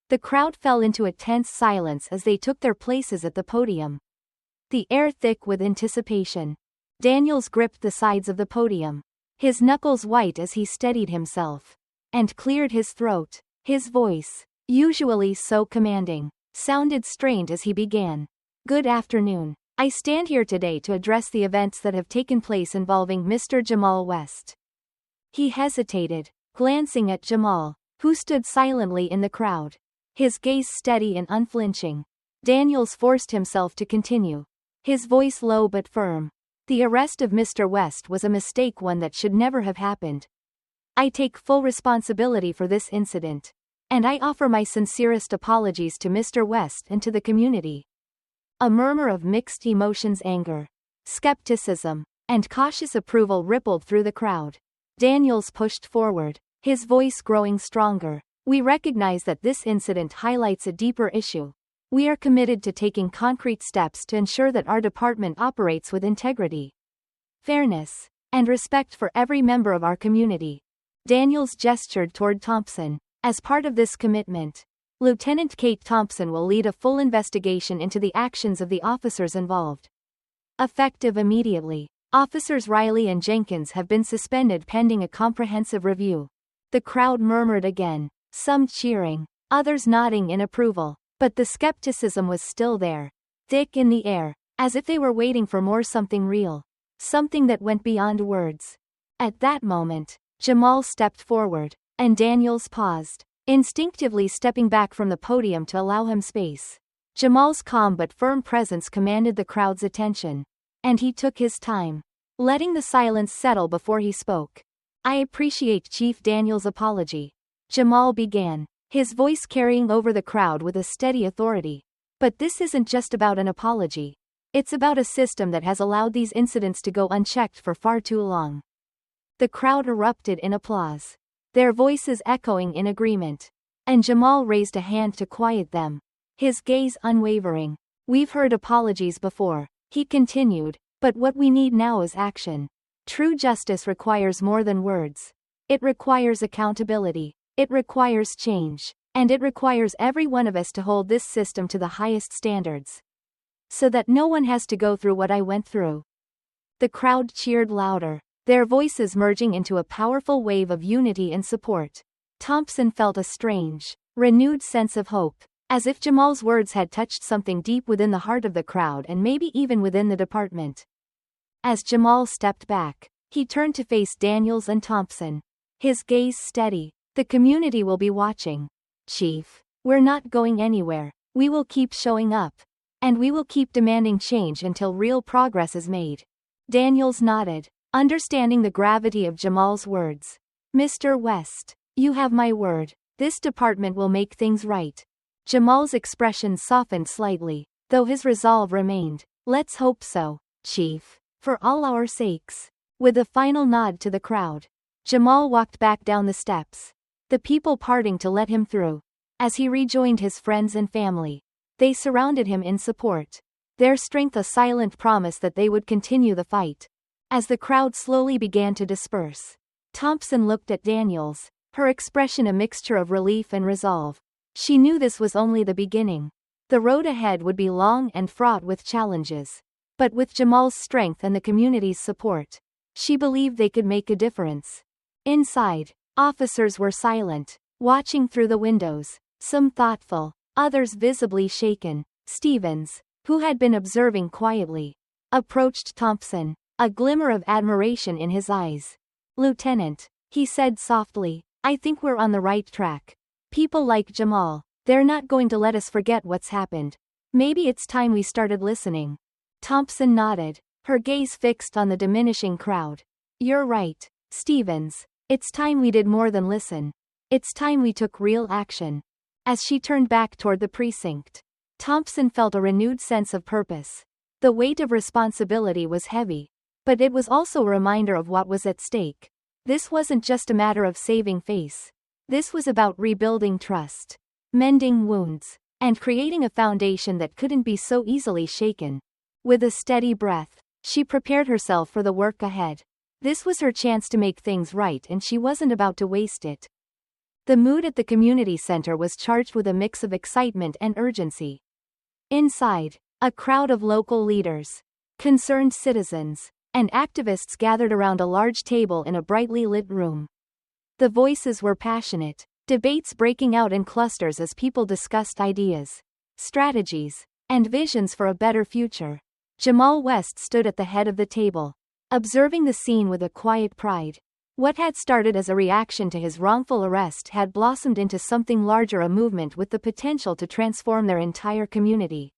The crowd fell into a tense silence as they took their places at the podium, the air thick with anticipation. Daniels gripped the sides of the podium, his knuckles white as he steadied himself, and cleared his throat. His voice, usually so commanding, sounded strained as he began. "Good afternoon. I stand here today to address the events that have taken place involving Mr. Jamal West." He hesitated, glancing at Jamal, who stood silently in the crowd. his gaze steady and unflinching. Daniels forced himself to continue, his voice low but firm. The arrest of Mr. West was a mistake, one that should never have happened. I take full responsibility for this incident, and I offer my sincerest apologies to Mr. West and to the community. A murmur of mixed emotions, anger, skepticism, and cautious approval rippled through the crowd. Daniels pushed forward, his voice growing stronger. We recognize that this incident highlights a deeper issue. We are committed to taking concrete steps to ensure that our department operates with integrity, fairness, and respect for every member of our community. Daniels gestured toward Thompson. As part of this commitment, Lieutenant Kate Thompson will lead a full investigation into the actions of the officers involved. Effective immediately, Officers Riley and Jenkins have been suspended pending a comprehensive review. The crowd murmured again, some cheering, others nodding in approval, but the skepticism was still there, thick in the air, as if they were waiting for more, something real, something that went beyond words. At that moment, Jamal stepped forward, and Daniels paused, instinctively stepping back from the podium to allow him space. Jamal's calm but firm presence commanded the crowd's attention, and he took his time, letting the silence settle before he spoke. I appreciate Chief Daniels' apology, Jamal began, his voice carrying over the crowd with a steady authority. But this isn't just about an apology. It's about a system that has allowed these incidents to go unchecked for far too long. The crowd erupted in applause, their voices echoing in agreement. And Jamal raised a hand to quiet them, his gaze unwavering. We've heard apologies before, he continued, but what we need now is action. True justice requires more than words. It requires accountability. It requires change. And it requires every one of us to hold this system to the highest standards, so that no one has to go through what I went through. The crowd cheered louder, their voices merging into a powerful wave of unity and support. Thompson felt a strange, renewed sense of hope, as if Jamal's words had touched something deep within the heart of the crowd and maybe even within the department. As Jamal stepped back, he turned to face Daniels and Thompson, his gaze steady. The community will be watching, Chief. We're not going anywhere. We will keep showing up. And we will keep demanding change until real progress is made. Daniels nodded, understanding the gravity of Jamal's words. Mr. West, you have my word. This department will make things right. Jamal's expression softened slightly, though his resolve remained. Let's hope so, Chief. For all our sakes. With a final nod to the crowd, Jamal walked back down the steps, the people parting to let him through. As he rejoined his friends and family, they surrounded him in support, their strength a silent promise that they would continue the fight. As the crowd slowly began to disperse, Thompson looked at Daniels, her expression a mixture of relief and resolve. She knew this was only the beginning. The road ahead would be long and fraught with challenges. But with Jamal's strength and the community's support, she believed they could make a difference. Inside, officers were silent, watching through the windows, some thoughtful, others visibly shaken. Stevens, who had been observing quietly, approached Thompson, a glimmer of admiration in his eyes. Lieutenant, he said softly, I think we're on the right track. People like Jamal, they're not going to let us forget what's happened. Maybe it's time we started listening. Thompson nodded, her gaze fixed on the diminishing crowd. You're right, Stevens. It's time we did more than listen. It's time we took real action. As she turned back toward the precinct, Thompson felt a renewed sense of purpose. The weight of responsibility was heavy, but it was also a reminder of what was at stake. This wasn't just a matter of saving face. This was about rebuilding trust, mending wounds, and creating a foundation that couldn't be so easily shaken. With a steady breath, she prepared herself for the work ahead. This was her chance to make things right, and she wasn't about to waste it. The mood at the community center was charged with a mix of excitement and urgency. Inside, a crowd of local leaders, concerned citizens, and activists gathered around a large table in a brightly lit room. The voices were passionate, debates breaking out in clusters as people discussed ideas, strategies, and visions for a better future. Jamal West stood at the head of the table, observing the scene with a quiet pride. What had started as a reaction to his wrongful arrest had blossomed into something larger, a movement with the potential to transform their entire community.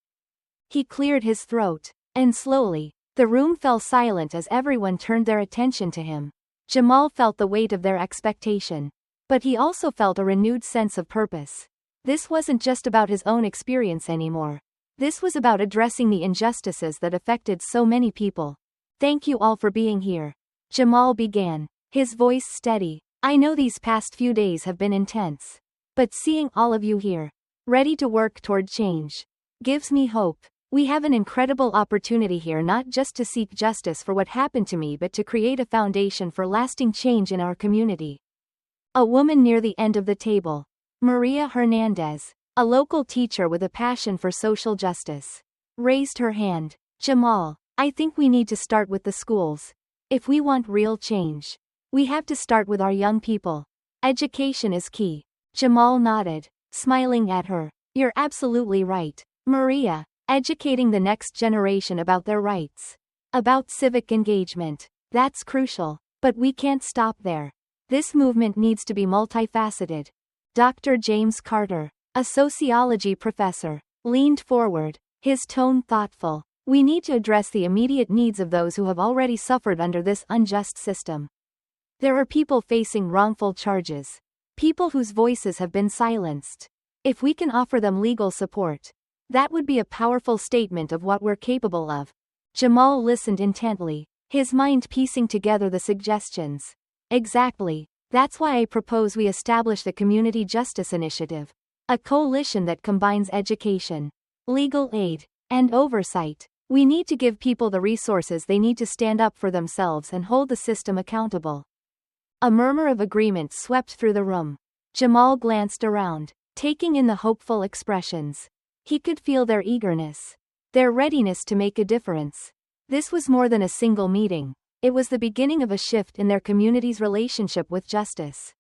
He cleared his throat, and slowly, the room fell silent as everyone turned their attention to him. Jamal felt the weight of their expectation. But he also felt a renewed sense of purpose. This wasn't just about his own experience anymore. This was about addressing the injustices that affected so many people. "Thank you all for being here," Jamal began, his voice steady. "I know these past few days have been intense. But seeing all of you here, ready to work toward change, gives me hope. We have an incredible opportunity here, not just to seek justice for what happened to me, but to create a foundation for lasting change in our community." A woman near the end of the table, Maria Hernandez, a local teacher with a passion for social justice, raised her hand. "Jamal, I think we need to start with the schools. If we want real change, we have to start with our young people. Education is key." Jamal nodded, smiling at her. "You're absolutely right, Maria. Educating the next generation about their rights, about civic engagement, that's crucial. But we can't stop there. This movement needs to be multifaceted." Dr. James Carter, a sociology professor, leaned forward, his tone thoughtful. "We need to address the immediate needs of those who have already suffered under this unjust system. There are people facing wrongful charges, people whose voices have been silenced. If we can offer them legal support, that would be a powerful statement of what we're capable of." Jamal listened intently, his mind piecing together the suggestions. "Exactly. That's why I propose we establish the Community Justice Initiative, a coalition that combines education, legal aid, and oversight. We need to give people the resources they need to stand up for themselves and hold the system accountable." A murmur of agreement swept through the room. Jamal glanced around, taking in the hopeful expressions. He could feel their eagerness, their readiness to make a difference. This was more than a single meeting. It was the beginning of a shift in their community's relationship with justice.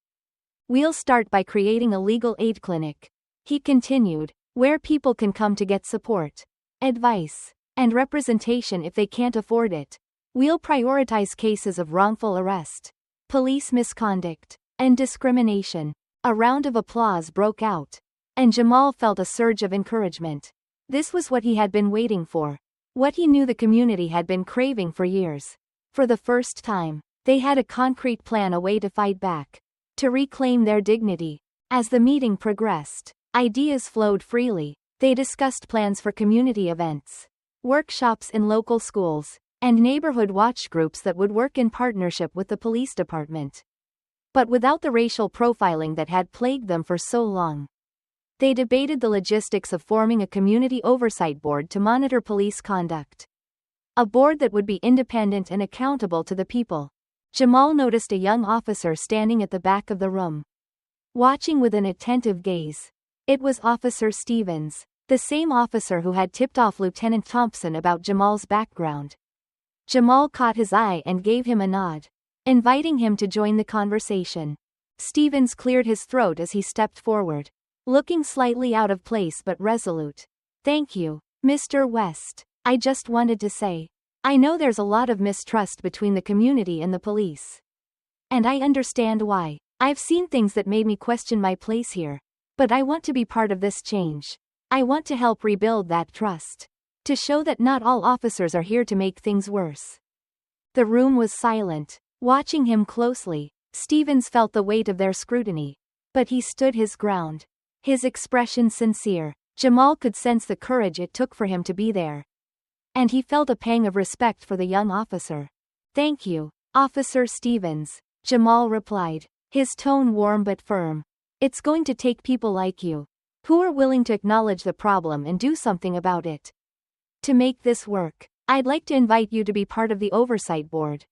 "We'll start by creating a legal aid clinic," he continued, "where people can come to get support, advice, and representation if they can't afford it. We'll prioritize cases of wrongful arrest, police misconduct, and discrimination." A round of applause broke out, and Jamal felt a surge of encouragement. This was what he had been waiting for, what he knew the community had been craving for years. For the first time, they had a concrete plan, a way to fight back, to reclaim their dignity. As the meeting progressed, ideas flowed freely. They discussed plans for community events, workshops in local schools, and neighborhood watch groups that would work in partnership with the police department. But without the racial profiling that had plagued them for so long. They debated the logistics of forming a community oversight board to monitor police conduct. A board that would be independent and accountable to the people. Jamal noticed a young officer standing at the back of the room, watching with an attentive gaze. It was Officer Stevens, the same officer who had tipped off Lieutenant Thompson about Jamal's background. Jamal caught his eye and gave him a nod, inviting him to join the conversation. Stevens cleared his throat as he stepped forward, looking slightly out of place but resolute. "Thank you, Mr. West. I just wanted to say, I know there's a lot of mistrust between the community and the police. And I understand why. I've seen things that made me question my place here. But I want to be part of this change. I want to help rebuild that trust. To show that not all officers are here to make things worse." The room was silent. Watching him closely, Stevens felt the weight of their scrutiny. But he stood his ground, his expression sincere. Jamal could sense the courage it took for him to be there. And he felt a pang of respect for the young officer. "Thank you, Officer Stevens," Jamal replied, his tone warm but firm. "It's going to take people like you, who are willing to acknowledge the problem and do something about it. To make this work, I'd like to invite you to be part of the oversight board.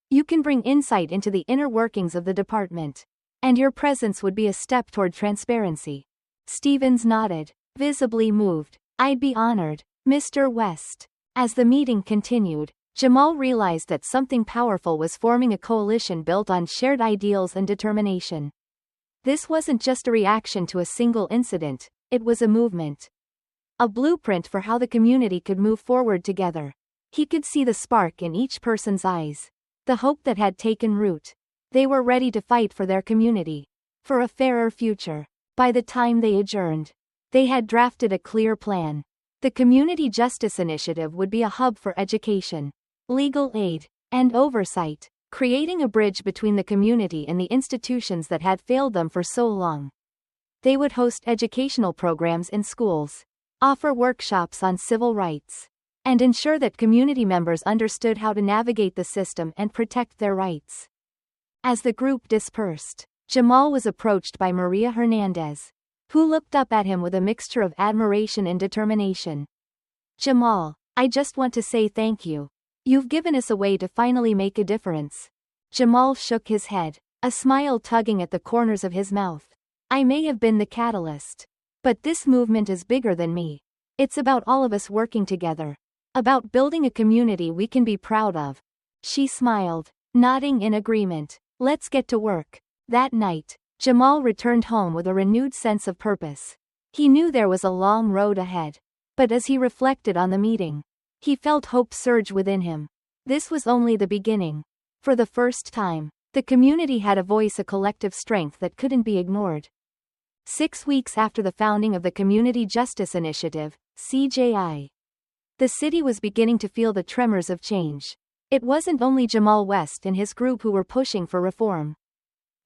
You can bring insight into the inner workings of the department, and your presence would be a step toward transparency." Stevens nodded, visibly moved. "I'd be honored, Mr. West." As the meeting continued, Jamal realized that something powerful was forming, a coalition built on shared ideals and determination. This wasn't just a reaction to a single incident, it was a movement. A blueprint for how the community could move forward together. He could see the spark in each person's eyes, the hope that had taken root. They were ready to fight for their community, for a fairer future. By the time they adjourned, they had drafted a clear plan. The Community Justice Initiative would be a hub for education, legal aid, and oversight, creating a bridge between the community and the institutions that had failed them for so long. They would host educational programs in schools, offer workshops on civil rights, and ensure that community members understood how to navigate the system and protect their rights. As the group dispersed, Jamal was approached by Maria Hernandez, who looked up at him with a mixture of admiration and determination. "Jamal, I just want to say thank you. You've given us a way to finally make a difference." Jamal shook his head, a smile tugging at the corners of his mouth. "I may have been the catalyst, but this movement is bigger than me. It's about all of us working together. About building a community we can be proud of." She smiled, nodding in agreement. "Let's get to work." That night, Jamal returned home with a renewed sense of purpose. He knew there was a long road ahead. But as he reflected on the meeting, he felt hope surge within him. This was only the beginning. For the first time, the community had a voice, a collective strength that couldn't be ignored. 6 weeks after the founding of the Community Justice Initiative, CJI, the city was beginning to feel the tremors of change. It wasn't only Jamal West and his group who were pushing for reform.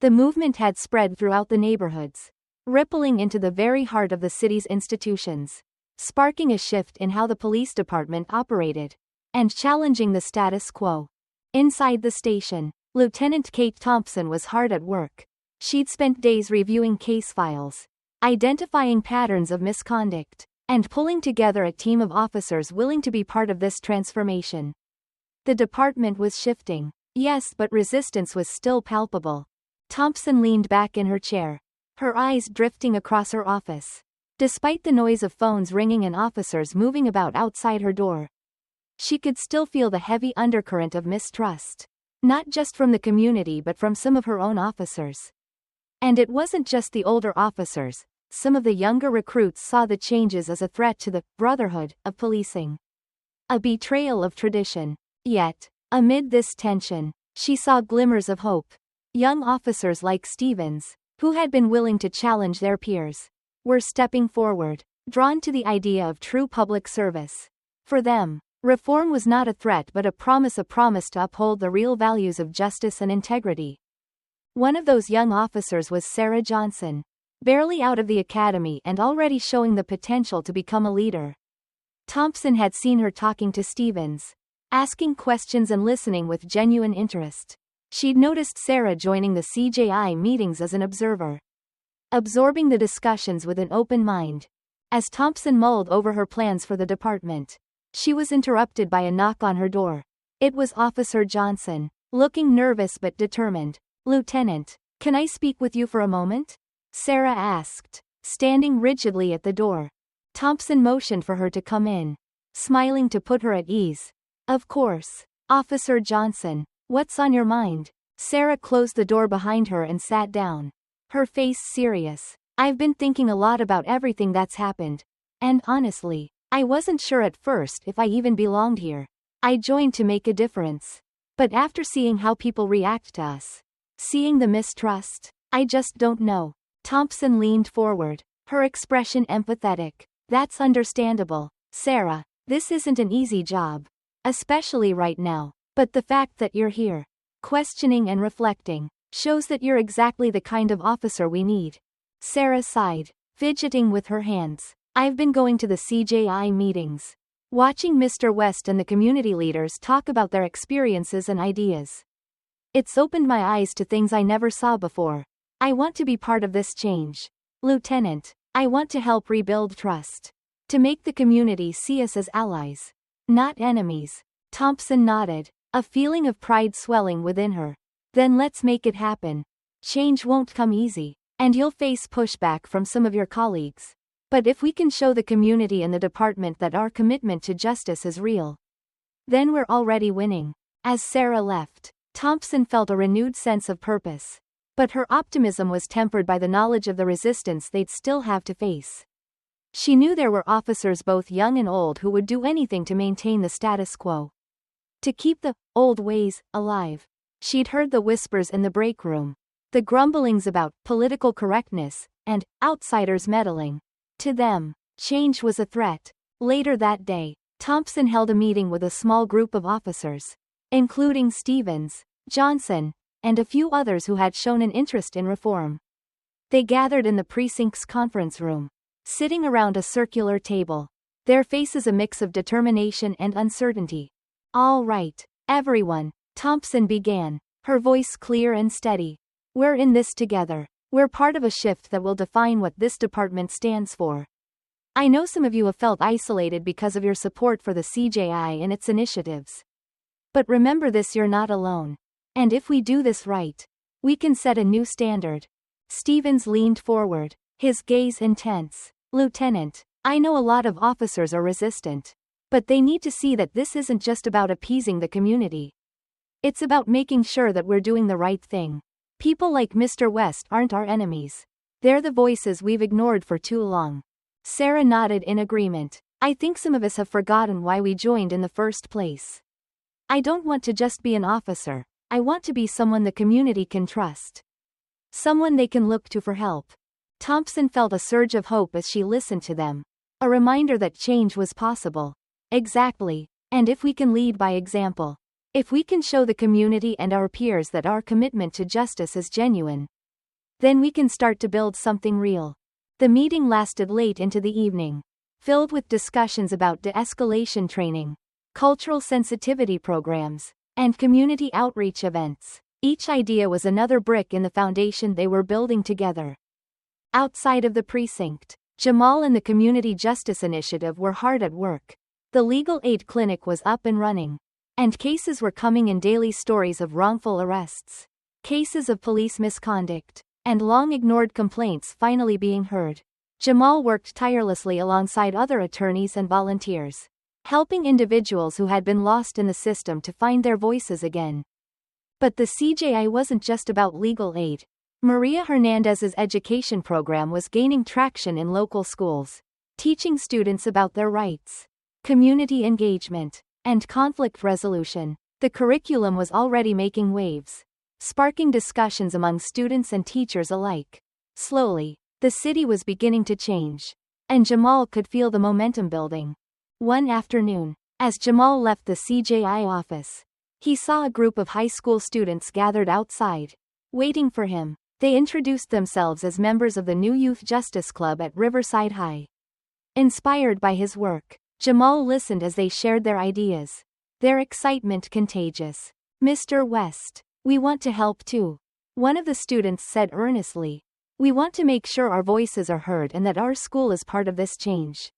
The movement had spread throughout the neighborhoods, rippling into the very heart of the city's institutions, sparking a shift in how the police department operated, and challenging the status quo. Inside the station, Lieutenant Kate Thompson was hard at work. She'd spent days reviewing case files, identifying patterns of misconduct, and pulling together a team of officers willing to be part of this transformation. The department was shifting, yes, but resistance was still palpable. Thompson leaned back in her chair, her eyes drifting across her office. Despite the noise of phones ringing and officers moving about outside her door, she could still feel the heavy undercurrent of mistrust, not just from the community but from some of her own officers. And it wasn't just the older officers, some of the younger recruits saw the changes as a threat to the brotherhood of policing, a betrayal of tradition. Yet, amid this tension, she saw glimmers of hope. Young officers like Stevens, who had been willing to challenge their peers, were stepping forward, drawn to the idea of true public service. For them, reform was not a threat but a promise to uphold the real values of justice and integrity. One of those young officers was Sarah Johnson, barely out of the academy and already showing the potential to become a leader. Thompson had seen her talking to Stevens, asking questions and listening with genuine interest. She'd noticed Sarah joining the CJI meetings as an observer, absorbing the discussions with an open mind. As Thompson mulled over her plans for the department, she was interrupted by a knock on her door. It was Officer Johnson, looking nervous but determined. "Lieutenant, can I speak with you for a moment?" Sarah asked, standing rigidly at the door. Thompson motioned for her to come in, smiling to put her at ease. "Of course, Officer Johnson. What's on your mind?" Sarah closed the door behind her and sat down, her face serious. "I've been thinking a lot about everything that's happened. And honestly, I wasn't sure at first if I even belonged here. I joined to make a difference. But after seeing how people react to us, seeing the mistrust, I just don't know." Thompson leaned forward, her expression empathetic. "That's understandable, Sarah. This isn't an easy job, especially right now. But the fact that you're here, questioning and reflecting, shows that you're exactly the kind of officer we need." Sarah sighed, fidgeting with her hands. "I've been going to the CJI meetings, watching Mr. West and the community leaders talk about their experiences and ideas. It's opened my eyes to things I never saw before. I want to be part of this change. Lieutenant, I want to help rebuild trust. To make the community see us as allies, not enemies." Thompson nodded, a feeling of pride swelling within her. "Then let's make it happen. Change won't come easy, and you'll face pushback from some of your colleagues. But if we can show the community and the department that our commitment to justice is real, then we're already winning." As Sarah left, Thompson felt a renewed sense of purpose. But her optimism was tempered by the knowledge of the resistance they'd still have to face. She knew there were officers both young and old who would do anything to maintain the status quo, to keep the old ways alive. She'd heard the whispers in the break room, the grumblings about political correctness and outsiders meddling. To them, change was a threat. Later that day, Thompson held a meeting with a small group of officers, including Stevens, Johnson, and a few others who had shown an interest in reform. They gathered in the precinct's conference room, sitting around a circular table, their faces a mix of determination and uncertainty. "All right, everyone," Thompson began, her voice clear and steady. "We're in this together. We're part of a shift that will define what this department stands for. I know some of you have felt isolated because of your support for the CJI and its initiatives. But remember this, you're not alone. And if we do this right, we can set a new standard." Stevens leaned forward, his gaze intense. "Lieutenant, I know a lot of officers are resistant. But they need to see that this isn't just about appeasing the community. It's about making sure that we're doing the right thing. People like Mr. West aren't our enemies. They're the voices we've ignored for too long." Sarah nodded in agreement. "I think some of us have forgotten why we joined in the first place. I don't want to just be an officer. I want to be someone the community can trust. Someone they can look to for help." Thompson felt a surge of hope as she listened to them. A reminder that change was possible. Exactly. And if we can lead by example, if we can show the community and our peers that our commitment to justice is genuine, then we can start to build something real. The meeting lasted late into the evening, filled with discussions about de-escalation training, cultural sensitivity programs, and community outreach events. Each idea was another brick in the foundation they were building together. Outside of the precinct, Jamal and the Community Justice Initiative were hard at work. The legal aid clinic was up and running, and cases were coming in, daily stories of wrongful arrests, cases of police misconduct, and long-ignored complaints finally being heard. Jamal worked tirelessly alongside other attorneys and volunteers, helping individuals who had been lost in the system to find their voices again. But the CJI wasn't just about legal aid. Maria Hernandez's education program was gaining traction in local schools, teaching students about their rights, community engagement, and conflict resolution. The curriculum was already making waves, sparking discussions among students and teachers alike. Slowly, the city was beginning to change, and Jamal could feel the momentum building. One afternoon, as Jamal left the CJI office, he saw a group of high school students gathered outside, waiting for him. They introduced themselves as members of the new Youth Justice Club at Riverside High. Inspired by his work, Jamal listened as they shared their ideas, their excitement contagious. "Mr. West, we want to help too," one of the students said earnestly. "We want to make sure our voices are heard and that our school is part of this change."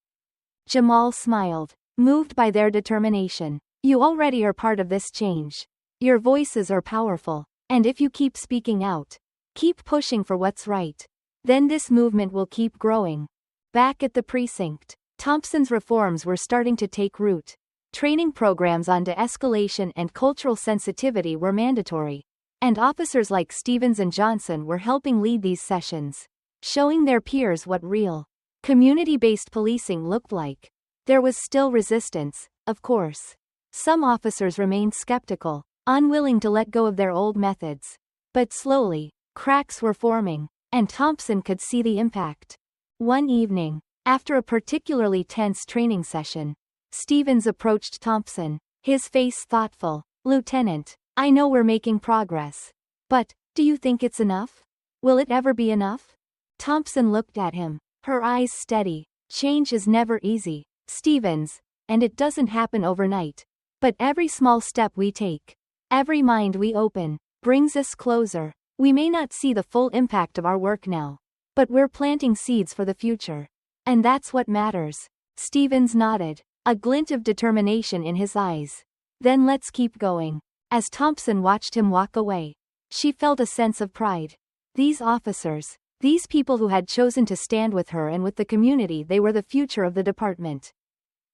Jamal smiled, moved by their determination. "You already are part of this change. Your voices are powerful, and if you keep speaking out, keep pushing for what's right, then this movement will keep growing." Back at the precinct, Thompson's reforms were starting to take root. Training programs on de-escalation and cultural sensitivity were mandatory, and officers like Stevens and Johnson were helping lead these sessions, showing their peers what real, community-based policing looked like. There was still resistance, of course. Some officers remained skeptical, unwilling to let go of their old methods. But slowly, cracks were forming, and Thompson could see the impact. One evening, after a particularly tense training session, Stevens approached Thompson, his face thoughtful. "Lieutenant, I know we're making progress. But, do you think it's enough? Will it ever be enough?" Thompson looked at him, her eyes steady. "Change is never easy, Stevens, and it doesn't happen overnight. But every small step we take, every mind we open, brings us closer. We may not see the full impact of our work now, but we're planting seeds for the future. And that's what matters." Stevens nodded, a glint of determination in his eyes. "Then let's keep going." As Thompson watched him walk away, she felt a sense of pride. These officers, these people who had chosen to stand with her and with the community, they were the future of the department.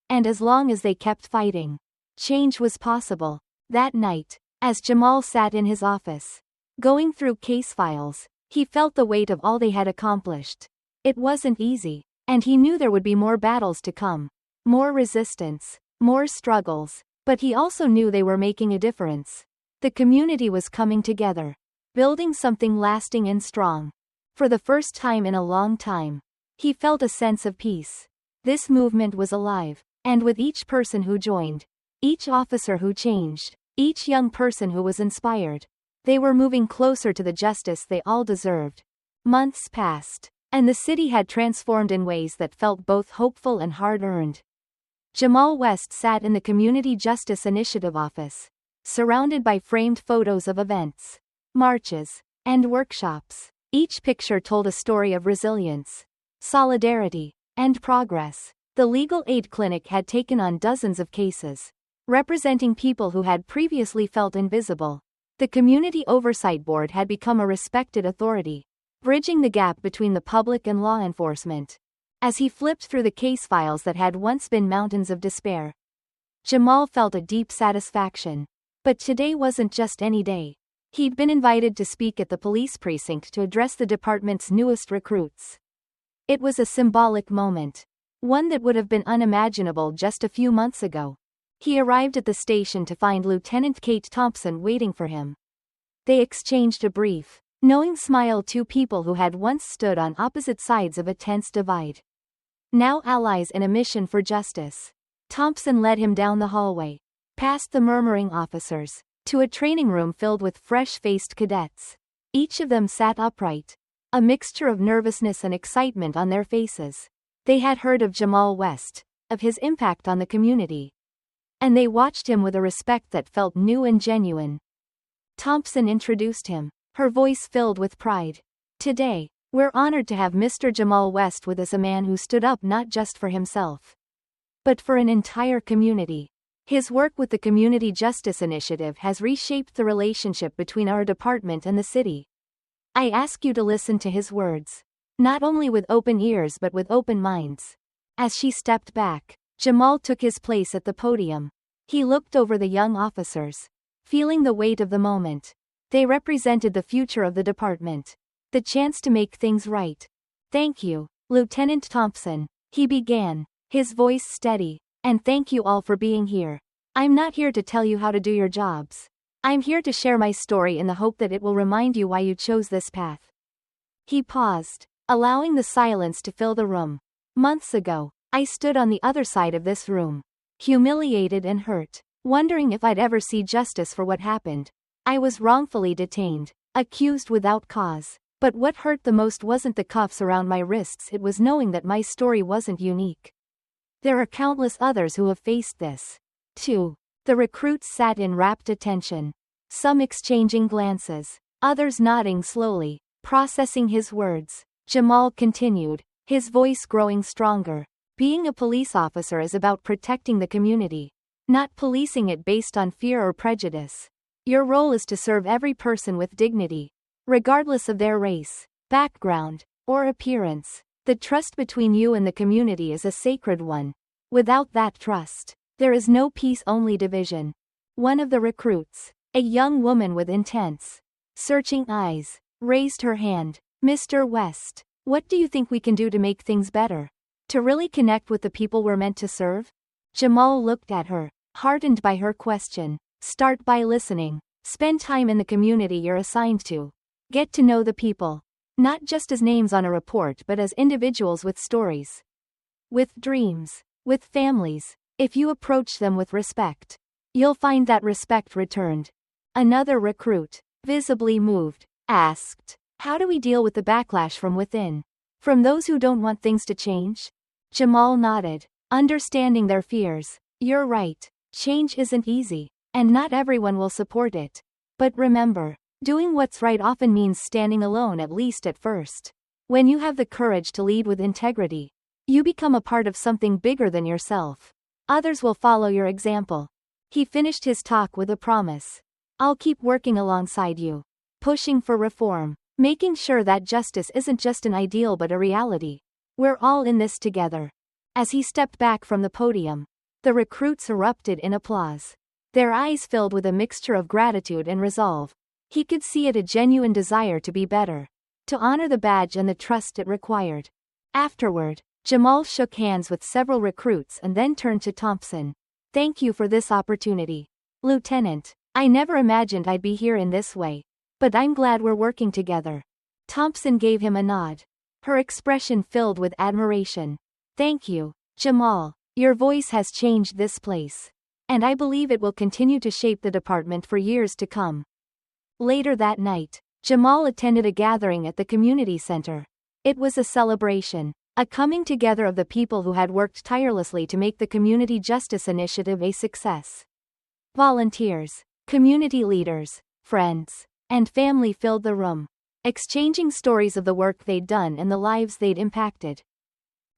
And as long as they kept fighting, change was possible. That night, as Jamal sat in his office, going through case files, he felt the weight of all they had accomplished. It wasn't easy, and he knew there would be more battles to come, more resistance, more struggles, but he also knew they were making a difference. The community was coming together, building something lasting and strong. For the first time in a long time, he felt a sense of peace. This movement was alive, and with each person who joined, each officer who changed, each young person who was inspired, they were moving closer to the justice they all deserved. Months passed, and the city had transformed in ways that felt both hopeful and hard-earned. Jamal West sat in the Community Justice Initiative office, surrounded by framed photos of events, marches, and workshops. Each picture told a story of resilience, solidarity, and progress. The legal aid clinic had taken on dozens of cases, representing people who had previously felt invisible. The Community Oversight Board had become a respected authority, bridging the gap between the public and law enforcement. As he flipped through the case files that had once been mountains of despair, Jamal felt a deep satisfaction. But today wasn't just any day. He'd been invited to speak at the police precinct to address the department's newest recruits. It was a symbolic moment, one that would have been unimaginable just a few months ago. He arrived at the station to find Lieutenant Kate Thompson waiting for him. They exchanged a brief, knowing smile. Two people who had once stood on opposite sides of a tense divide, now allies in a mission for justice. Thompson led him down the hallway, past the murmuring officers, to a training room filled with fresh-faced cadets. Each of them sat upright, a mixture of nervousness and excitement on their faces. They had heard of Jamal West, of his impact on the community, and they watched him with a respect that felt new and genuine. Thompson introduced him, her voice filled with pride. Today, we're honored to have Mr. Jamal West with us, a man who stood up not just for himself, but for an entire community. His work with the Community Justice Initiative has reshaped the relationship between our department and the city. I ask you to listen to his words, not only with open ears but with open minds. As she stepped back, Jamal took his place at the podium. He looked over the young officers, feeling the weight of the moment. They represented the future of the department, the chance to make things right. Thank you, Lieutenant Thompson, he began, his voice steady. And thank you all for being here. I'm not here to tell you how to do your jobs. I'm here to share my story in the hope that it will remind you why you chose this path. He paused, allowing the silence to fill the room. Months ago, I stood on the other side of this room, humiliated and hurt, wondering if I'd ever see justice for what happened. I was wrongfully detained, accused without cause. But what hurt the most wasn't the cuffs around my wrists, it was knowing that my story wasn't unique. There are countless others who have faced this, too. The recruits sat in rapt attention, some exchanging glances, others nodding slowly, processing his words. Jamal continued, his voice growing stronger. Being a police officer is about protecting the community, not policing it based on fear or prejudice. Your role is to serve every person with dignity, regardless of their race, background, or appearance. The trust between you and the community is a sacred one. Without that trust, there is no peace, only division. One of the recruits, a young woman with intense, searching eyes, raised her hand. Mr. West, what do you think we can do to make things better? To really connect with the people we're meant to serve? Jamal looked at her, heartened by her question. Start by listening. Spend time in the community you're assigned to. Get to know the people, not just as names on a report but as individuals with stories, with dreams, with families. If you approach them with respect, you'll find that respect returned. Another recruit, visibly moved, asked, how do we deal with the backlash from within? From those who don't want things to change? Jamal nodded, understanding their fears. You're right. Change isn't easy, and not everyone will support it. But remember, doing what's right often means standing alone, at least at first. When you have the courage to lead with integrity, you become a part of something bigger than yourself. Others will follow your example. He finished his talk with a promise. I'll keep working alongside you, pushing for reform, making sure that justice isn't just an ideal but a reality. We're all in this together. As he stepped back from the podium, the recruits erupted in applause. Their eyes filled with a mixture of gratitude and resolve. He could see it, a genuine desire to be better, to honor the badge and the trust it required. Afterward, Jamal shook hands with several recruits and then turned to Thompson. Thank you for this opportunity, Lieutenant. I never imagined I'd be here in this way. But I'm glad we're working together. Thompson gave him a nod. Her expression filled with admiration. Thank you, Jamal. Your voice has changed this place. And I believe it will continue to shape the department for years to come. Later that night, Jamal attended a gathering at the community center. It was a celebration, a coming together of the people who had worked tirelessly to make the Community Justice Initiative a success. Volunteers, community leaders, friends, and family filled the room, exchanging stories of the work they'd done and the lives they'd impacted.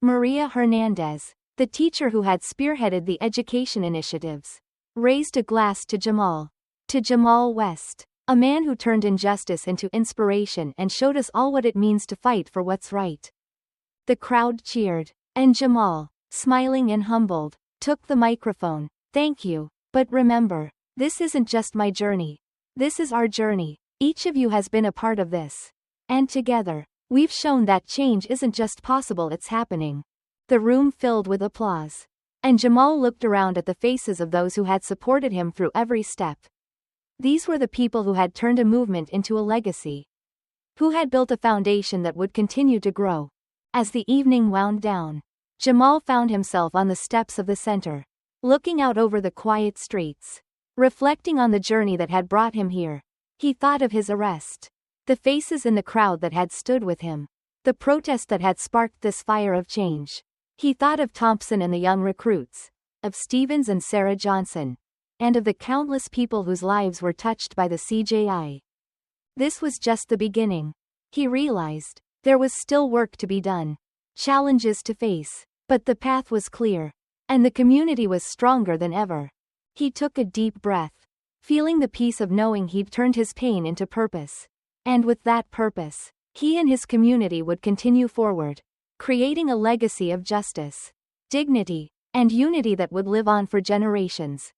Maria Hernandez, the teacher who had spearheaded the education initiatives, raised a glass to Jamal. To Jamal West, a man who turned injustice into inspiration and showed us all what it means to fight for what's right. The crowd cheered, and Jamal, smiling and humbled, took the microphone. Thank you, but remember, this isn't just my journey. This is our journey. Each of you has been a part of this. And together, we've shown that change isn't just possible, it's happening. The room filled with applause. And Jamal looked around at the faces of those who had supported him through every step. These were the people who had turned a movement into a legacy. Who had built a foundation that would continue to grow. As the evening wound down, Jamal found himself on the steps of the center, looking out over the quiet streets, reflecting on the journey that had brought him here. He thought of his arrest, the faces in the crowd that had stood with him, the protest that had sparked this fire of change. He thought of Thompson and the young recruits, of Stevens and Sarah Johnson, and of the countless people whose lives were touched by the CJI. This was just the beginning. He realized there was still work to be done, challenges to face, but the path was clear, and the community was stronger than ever. He took a deep breath, feeling the peace of knowing he'd turned his pain into purpose. And with that purpose, he and his community would continue forward, creating a legacy of justice, dignity, and unity that would live on for generations.